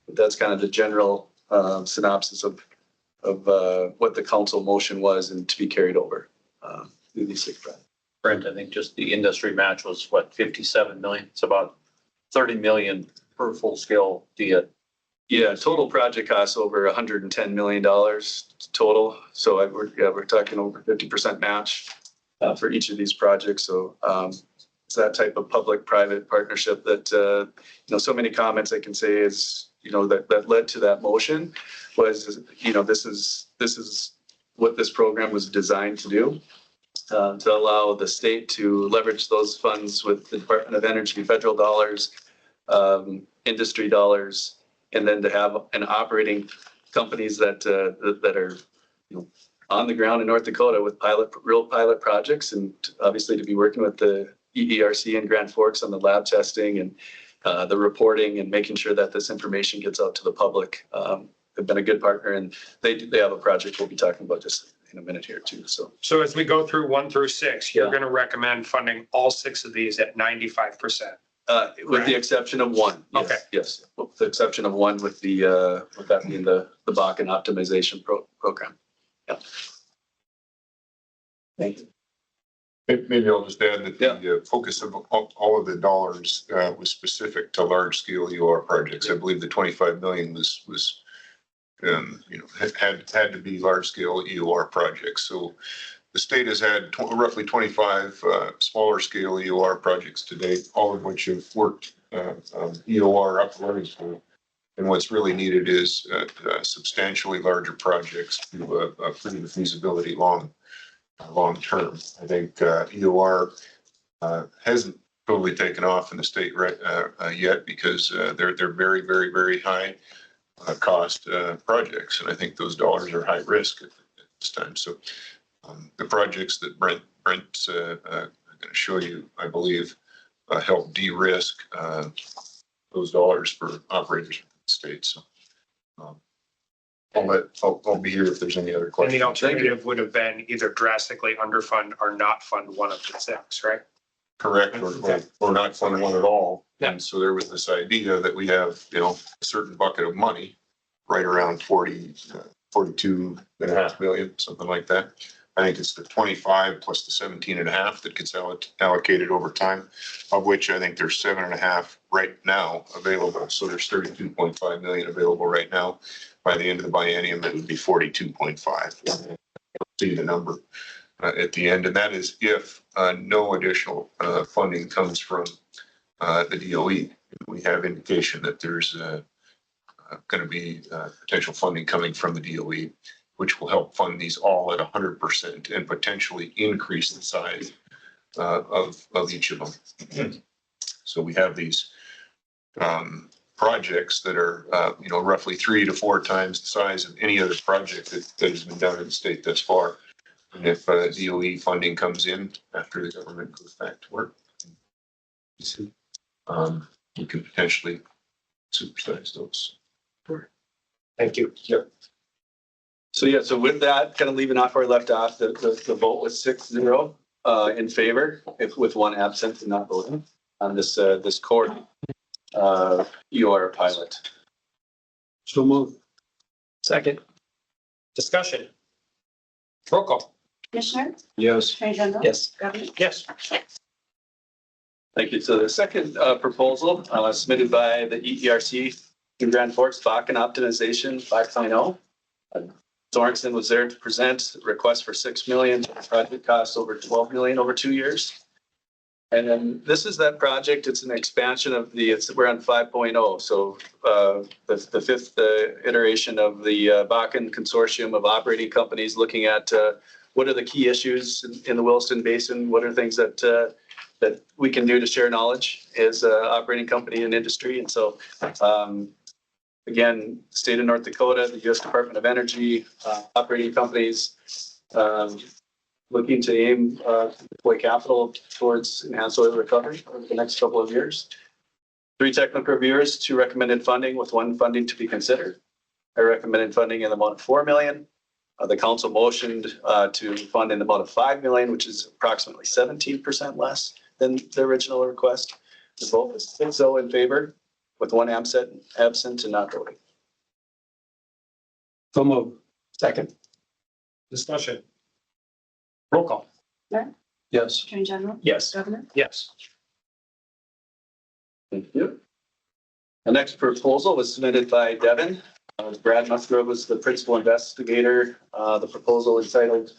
But that's kind of the general synopsis of what the council motion was and to be carried over through these 6 projects. Brent, I think just the industry match was what, 57 million? It's about 30 million per full scale deal. Yeah, total project costs over $110 million total. So we're talking over 50% match for each of these projects. So it's that type of public-private partnership that, so many comments I can say is, that led to that motion was, this is what this program was designed to do. To allow the state to leverage those funds with the Department of Energy, federal dollars, industry dollars, and then to have an operating companies that are, on the ground in North Dakota with real pilot projects, and obviously to be working with the EERC in Grand Forks on the lab testing and the reporting and making sure that this information gets out to the public. They've been a good partner, and they have a project we'll be talking about just in a minute here too. So as we go through 1 through 6, you're going to recommend funding all 6 of these at 95%. With the exception of one. Yes, Okay. Yes, with the exception of one with that being the Bakken optimization program. Yeah. Thank you. Maybe I'll just add that the focus of all of the dollars was specific to large scale EOR projects. I believe the 25 million was had to be large scale EOR projects. So the state has had roughly 25 smaller scale EOR projects to date, all of which have worked EOR up and running. And what's really needed is substantially larger projects to prove the feasibility long term. I think EOR hasn't totally taken off in the state yet because they're very, very, very high cost projects, and I think those dollars are high risk at this time. So the projects that Brent's going to show you, I believe, help de-risk those dollars for operators in the state. So I'll be here if there's any other questions. And the alternative would have been either drastically underfund or not fund one of the 6, right? Correct, or not fund one at all. And so there was this idea that we have, a certain bucket of money, right around 42.5 million, something like that. I think it's the 25 plus the 17.5 that gets allocated over time, of which I think there's 7.5 right now available. So there's 32.5 million available right now. By the end of the biennium, it would be 42.5. See the number at the end, and that is if no additional funding comes from the DOE. We have indication that there's going to be potential funding coming from the DOE, which will help fund these all at 100% and potentially increase the size of each of them. So we have these projects that are, roughly 3 to 4 times the size of any other project that has been done in the state thus far. And if DOE funding comes in after the government goes back to work, you can potentially supersize those. Thank you. Yep. So with that, kind of leaving off where I left off, the vote was 6-0 in favor, with one absent and not voting on this core EOR pilot. So move. Second. Discussion. Roll call. Commissioner? Yes. Attorney General? Yes. Governor? Yes. Thank you. So the second proposal submitted by the EERC in Grand Forks, Bakken Optimization 5.0. Sorensen was there to present a request for $6 million. Project costs over $12 million over 2 years. And then this is that project. It's an expansion of we're on 5.0. So the fifth iteration of the Bakken consortium of operating companies looking at what are the key issues in the Williston Basin? What are things that we can do to share knowledge as an operating company and industry? And so, again, state of North Dakota, the U.S. Department of Energy, operating companies, looking to aim to deploy capital towards enhanced oil recovery over the next couple of years. 3 technical reviewers, 2 recommended funding with 1 funding to be considered. I recommended funding in the amount of $4 million. The council motioned to fund in the amount of $5 million, which is approximately 17% less than the original request. The vote was 6-0 in favor, with 1 absent and not voting. So move. Second. Discussion. Roll call. Mayor, Yes. Attorney General, Yes. Governor, Yes. Thank you. The next proposal was submitted by Devin. Brad Musgrove was the principal investigator. The proposal entitled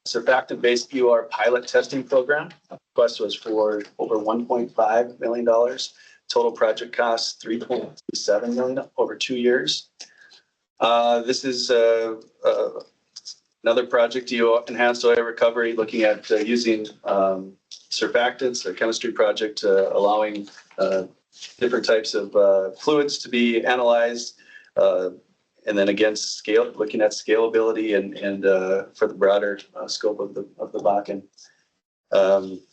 Surfactant-Based EOR Pilot Testing Program. The request was for over $1.5 million. Total project cost $3.7 million over 2 years. This is another project, enhanced oil recovery, looking at using surfactants, a chemistry project allowing different types of fluids to be analyzed. And then again, looking at scalability and for the broader scope of the Bakken.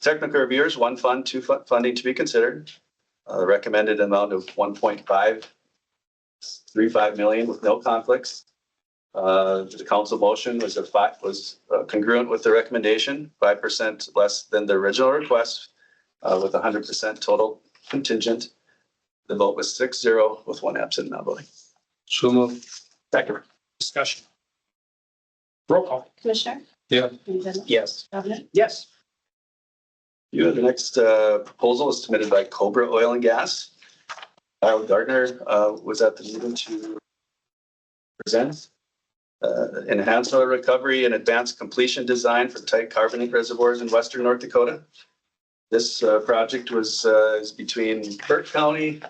Technical reviewers, 1 fund, 2 funding to be considered. Recommended amount of $1.535 million with no conflicts. The council motion was congruent with the recommendation, 5% less than the original request, with 100% total contingent. The vote was 6-0 with 1 absent not voting. So move. Second. Discussion. Roll call. Commissioner, Yeah. Attorney General, Yes. Governor, Yes. The next proposal was submitted by Cobra Oil and Gas. Kyle Gardner was at the meeting to present enhanced oil recovery and advanced completion design for tight carbonate reservoirs in western North Dakota. This project is between Burke County,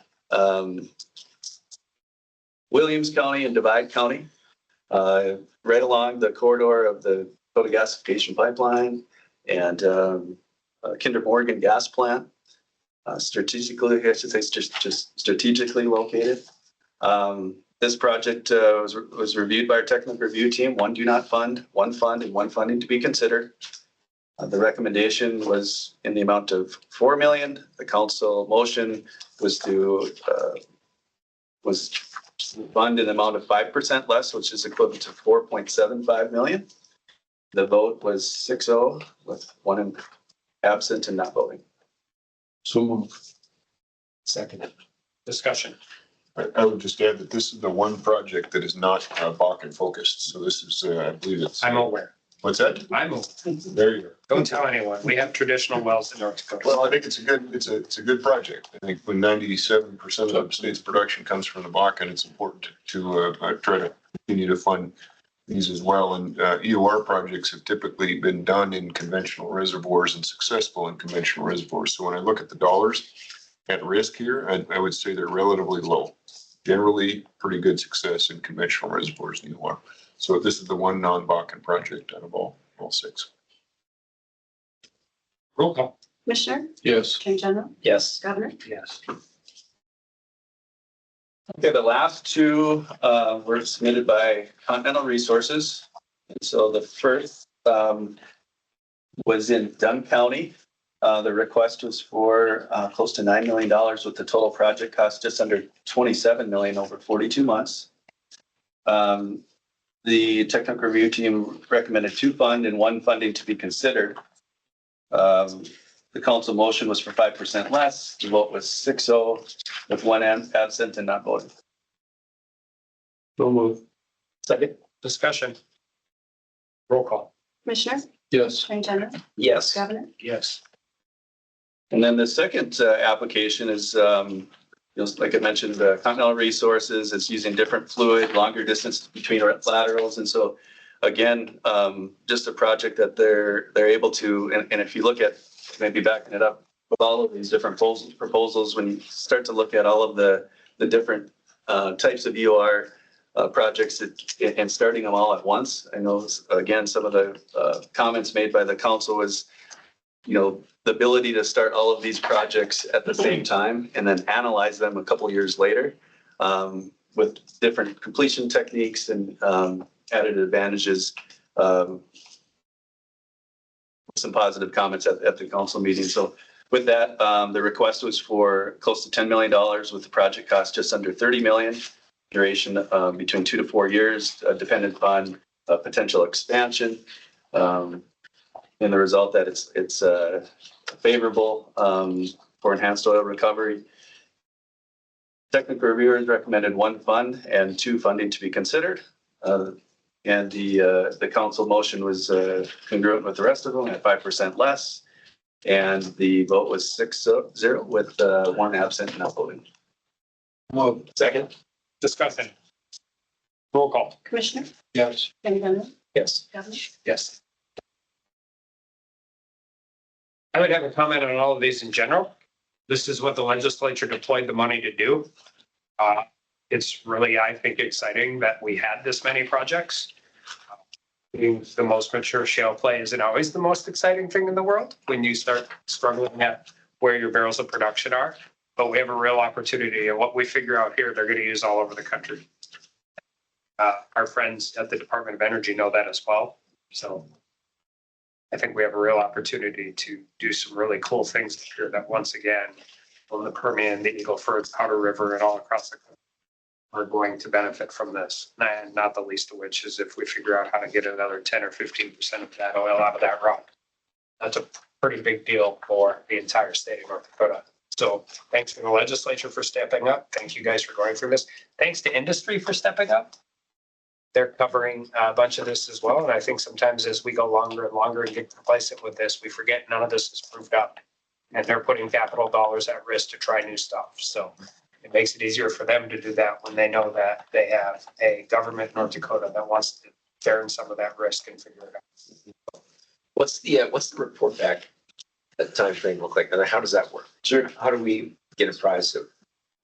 Williams County, and Divide County, right along the corridor of the Dakota Gasification Pipeline and Kinder Morgan gas plant. Strategically, I should say, just strategically located. This project was reviewed by our technical review team. 1 do not fund, 1 fund, and 1 funding to be considered. The recommendation was in the amount of $4 million. The council motion was to fund in the amount of 5% less, which is equivalent to $4.75 million. The vote was 6-0 with 1 absent and not voting. So move. Second. Discussion. I would just add that this is the one project that is not Bakken focused. So this is, I believe it's. I'm aware. What's that? I'm aware. There you go. Don't tell anyone. We have traditional wells in North Dakota. Well, I think it's a good project. I think when 97% of the state's production comes from the Bakken, it's important to try to continue to fund these as well. And EOR projects have typically been done in conventional reservoirs and successful in conventional reservoirs. So when I look at the dollars at risk here, I would say they're relatively low. Generally, pretty good success in conventional reservoirs in EOR. So this is the one non-Bakken project out of all 6. Roll call. Commissioner, Yes. Attorney General, Yes. Governor, Yes. Okay, the last 2 were submitted by Continental Resources. And so the first was in Dunn County. The request was for close to $9 million with the total project cost just under $27 million over 42 months. The technical review team recommended 2 fund and 1 funding to be considered. The council motion was for 5% less. The vote was 6-0 with 1 absent and not voting. So move. Second. Discussion. Roll call. Commissioner, Yes. Attorney General, Yes. Governor, Yes. And then the second application is, like I mentioned, Continental Resources. It's using different fluid, longer distance between laterals. And so again, just a project that they're able to, and if you look at, maybe backing it up with all of these different proposals, when you start to look at all of the different types of EOR projects and starting them all at once. I know, again, some of the comments made by the council was, the ability to start all of these projects at the same time and then analyze them a couple years later with different completion techniques and added advantages. some positive comments at the council meeting. So with that, the request was for close to $10 million with the project cost just under 30 million. Duration between 2 to 4 years, dependent upon potential expansion. And the result that it's favorable for enhanced oil recovery. Technical reviewers recommended 1 fund and 2 funding to be considered. And the council motion was congruent with the rest of them at 5% less. And the vote was 6-0 with 1 absent and not voting. Well, second. Discussing. Roll call. Commissioner? Yes. Kenny Gunn? Yes. Governor? Yes. I would have a comment on all of these in general. This is what the legislature deployed the money to do. It's really, I think, exciting that we had this many projects. Being the most mature shale play isn't always the most exciting thing in the world when you start struggling at where your barrels of production are. But we have a real opportunity, and what we figure out here, they're going to use all over the country. Our friends at the Department of Energy know that as well. So I think we have a real opportunity to do some really cool things here that once again, on the Permian, the Eagle Ford, Powder River, and all across the country are going to benefit from this. And not the least of which is if we figure out how to get another 10 or 15% of that oil out of that rock. That's a pretty big deal for the entire state of North Dakota. So thanks to the legislature for stepping up. Thank you guys for going through this. Thanks to industry for stepping up. They're covering a bunch of this as well. And I think sometimes as we go longer and longer and get complacent with this, we forget none of this is proved up. And they're putting capital dollars at risk to try new stuff. So it makes it easier for them to do that when they know that they have a government in North Dakota that wants to bear in some of that risk and figure it out. What's the report back, that timeframe look like? And how does that work? Sure. How do we get apprised of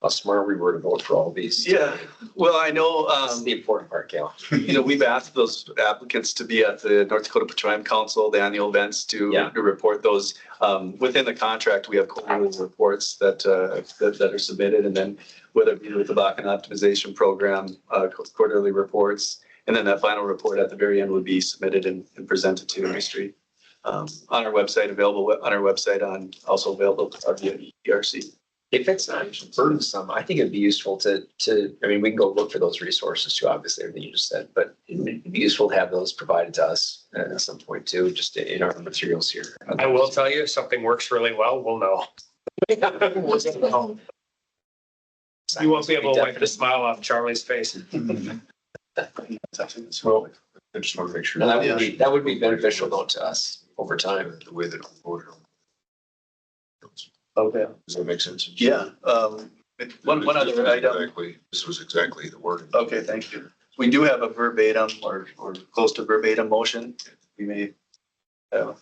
how smart we were to vote for all these? Yeah, well, I know, That's the important part, Cal. we've asked those applicants to be at the North Dakota Petroleum Council, the annual events to report those. Within the contract, we have quarterly reports that are submitted, and then whether it be with the Bakken Optimization Program, quarterly reports, and then that final report at the very end would be submitted and presented to industry. On our website, also available via ERC. If it's not burdensome, I think it'd be useful to, I mean, we can go look for those resources too, obviously, everything you just said, but it'd be useful to have those provided to us at some point too, just in our materials here. I will tell you, if something works really well, we'll know. You won't be able to wipe the smile off Charlie's face. Well, I just want to make sure. No, that would be beneficial though to us over time. The way that we voted on. Okay. Does that make sense? Yeah. One other item. Exactly. This was exactly the wording. Okay, thank you. We do have a verbatim or close to verbatim motion. We may have,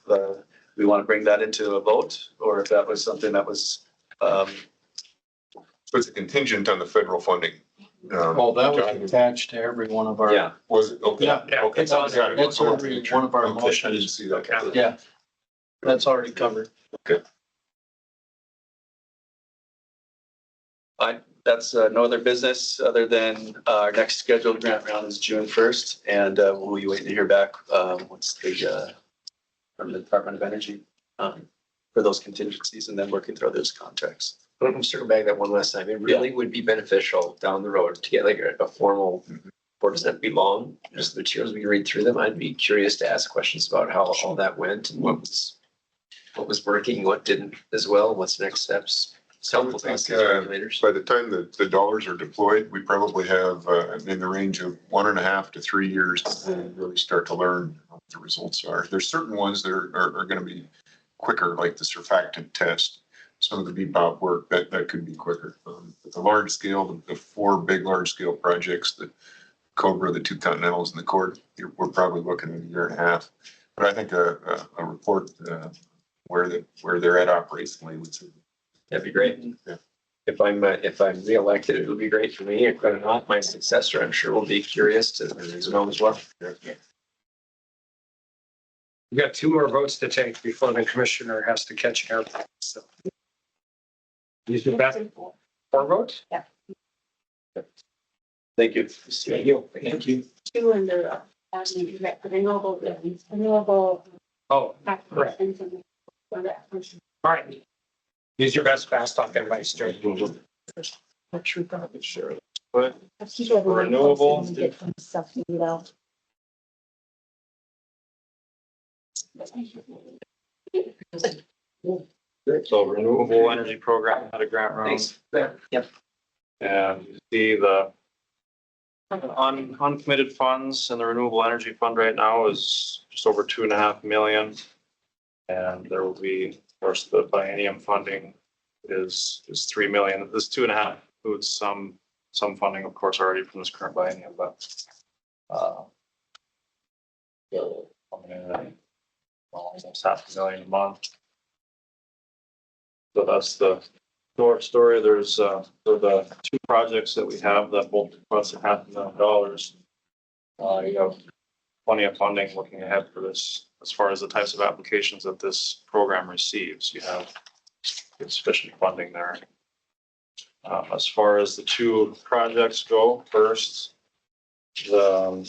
we want to bring that into a vote, or if that was something that was, So it's a contingent on the federal funding. Well, that was attached to every one of our. Yeah. Was it? Okay. Yeah. Okay. It's on, it's every one of our Okay, I motions. didn't see that. Yeah. That's already covered. that's no other business other than our next scheduled grant round is June 1st. And we'll be waiting to hear back once the from the Department of Energy for those contingencies and then working through those contracts. I'm circle back that one last time. It really would be beneficial down the road to get like a formal, or does that be long? Just the materials we can read through them. I'd be curious to ask questions about how all that went and what was working, what didn't as well, what's next steps. It's helpful to us as regulators. By the time the dollars are deployed, we probably have in the range of 1.5 to 3 years to really start to learn what the results are. There's certain ones that are going to be quicker, like the surfactant test. Some of the BPOP work that could be quicker. But the large scale, the 4 big large scale projects, the Cobra, the 2 Continentals, and the Cord, we're probably looking at 1.5 years. But I think a report where they're at operationally would say. That'd be great. Yeah. If I'm reelected, it would be great for me. If I'm not, my successor, I'm sure will be curious to know as well. Yeah. We've got 2 more votes to take before the commissioner has to catch an airplane. So. These are best 4 votes? Yeah. Thank you. Thank you. Two under renewable Oh, correct. All right. Use your best fast talking vice chair. Sure. But renewable, so renewable energy program had a grant round. Yep. And you see the uncommitted funds in the renewable energy fund right now is just over 2.5 million. And there will be, of course, the biennium funding is 3 million. This 2.5 includes some funding, of course, already from this current biennium, but almost 500,000 a month. So that's the short story. There's so the two projects that we have that both requested $500,000. You have plenty of funding looking ahead for this. As far as the types of applications that this program receives, you have sufficient funding there. As far as the two projects go, first, the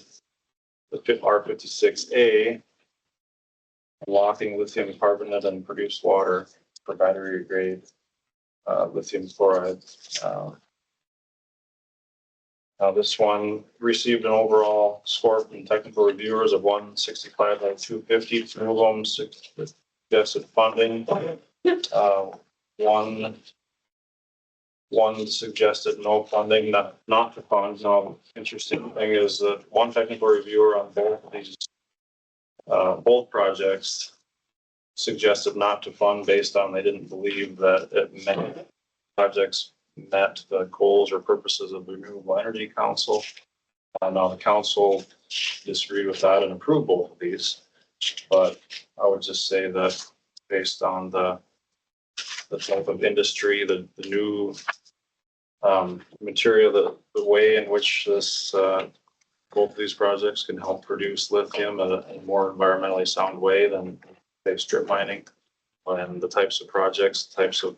R56A, unlocking lithium carbonate and produced water for battery grade lithium chloride. Now this one received an overall score from technical reviewers of 165 out of 250. Two of them suggested funding. One suggested no funding, not to fund. Now, interesting thing is that one technical reviewer on both of these both projects suggested not to fund based on they didn't believe that it met projects met the goals or purposes of the Renewable Energy Council. Now the council disagreed with that and approved both of these, but I would just say that based on the type of industry, the new material, the way in which this both of these projects can help produce lithium in a more environmentally sound way than say strip mining, and the types of projects, types of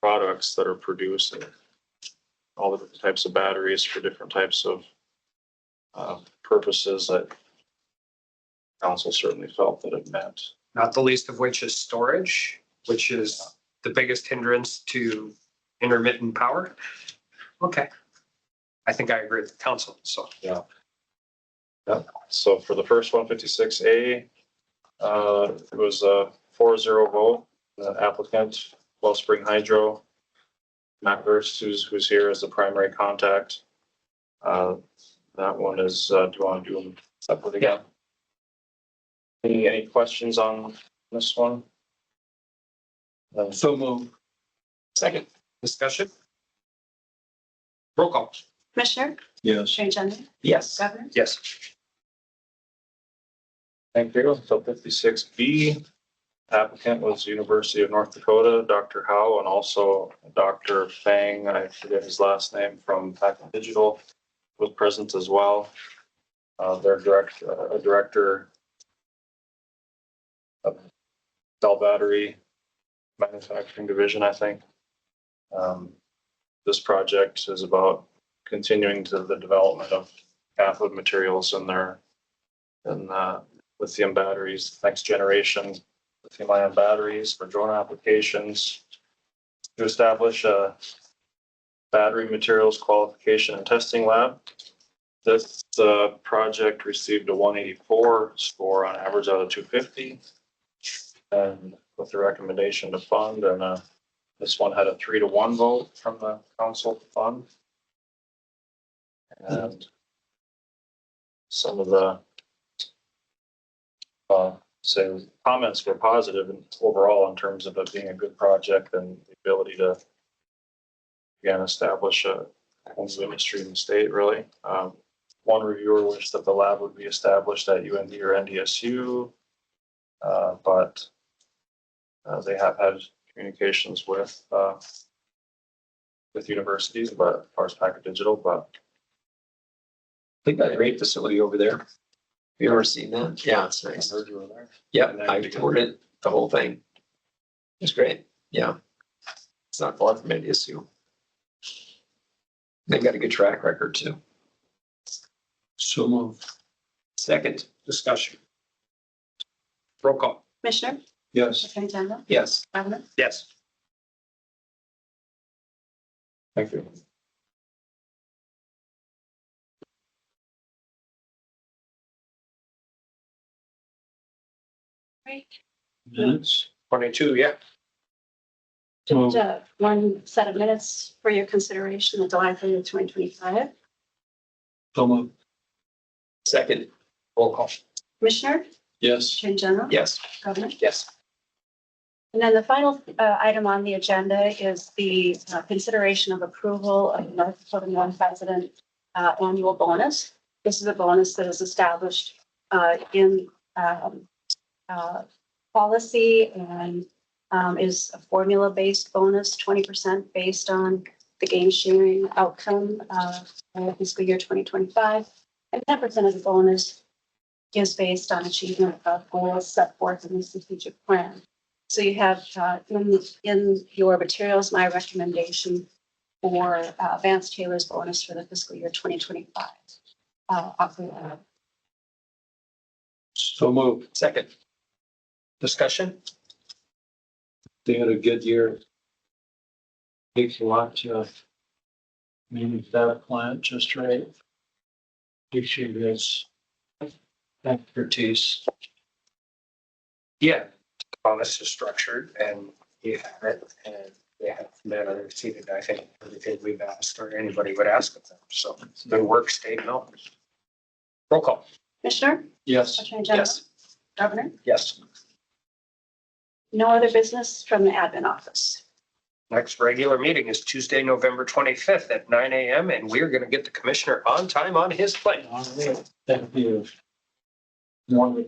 products that are produced, and all the different types of batteries for different types of purposes that council certainly felt that it met. Not the least of which is storage, which is the biggest hindrance to intermittent power. Okay. I think I agree with the council, so. Yeah. Yep. So for the first one, 56A, it was a 4-0 vote. The applicant, Wellspring Hydro, Matt Hurst, who's here as the primary contact. That one is, do you want to do them separately again? Any questions on this one? So move. Second. Discussion? Roll call. Commissioner Yes. Shane Yes. Governor. Yes. Thank you. So 56B, applicant was University of North Dakota, Dr. Howe, and also Dr. Fang, I forget his last name, from Packet Digital, was present as well. Their director of cell battery manufacturing division, I think. This project is about continuing to the development of cathode materials in their lithium batteries, next generation lithium ion batteries for drone applications, to establish a battery materials qualification and testing lab. This project received a 184 score on average out of 250, and with the recommendation to fund, and this one had a 3-1 vote from the council to fund. And some of the comments were positive and overall in terms of it being a good project and the ability to again establish a whole new industry in the state. Really, one reviewer wished that the lab would be established at UND or NDSU, but they have had communications with universities, but as far as Packet Digital, but They've got a great facility over there. Have you ever seen that? Yeah, it's I nice. heard you were there. Yep, I toured it, the whole thing. It's great. Yeah. It's not far from NDSU. They've got a good track record too. So move. Second. Discussion. Roll call. Commissioner, Yes. Attorney General, Yes. Governor. Yes. Thank you. Minutes. 22, yeah. Just one set of minutes for your consideration of July 30th, 2025. So moved. Second. Roll call. Commissioner, Yes. Attorney General. Yes. Governor. Yes. And then the final item on the agenda is the consideration of approval of the North Dakota 1 annual bonus. This is a bonus that is established in policy and is a formula-based bonus, 20% based on the gain sharing outcome fiscal year 2025. And 10% of the bonus is based on achievement of goals set forth in the strategic plan. So you have in your materials, my recommendation for Vance Taylor's bonus for the fiscal year 2025. So moved. Second. Discussion? They had a good year. Takes a lot to manage that plant just right. Appreciate his expertise. Yeah. Bonus is structured and you have it and they have met or exceeded, I think, everything we've asked or anybody would ask of them. So their work stayed no. Roll call. Commissioner, Yes. Attorney General, Yes. Governor. Yes. No other business from the admin office. Next regular meeting is Tuesday, November 25th at 9 a.m. and we're going to get the commissioner on time on his plane. All right. Thank you. Morning.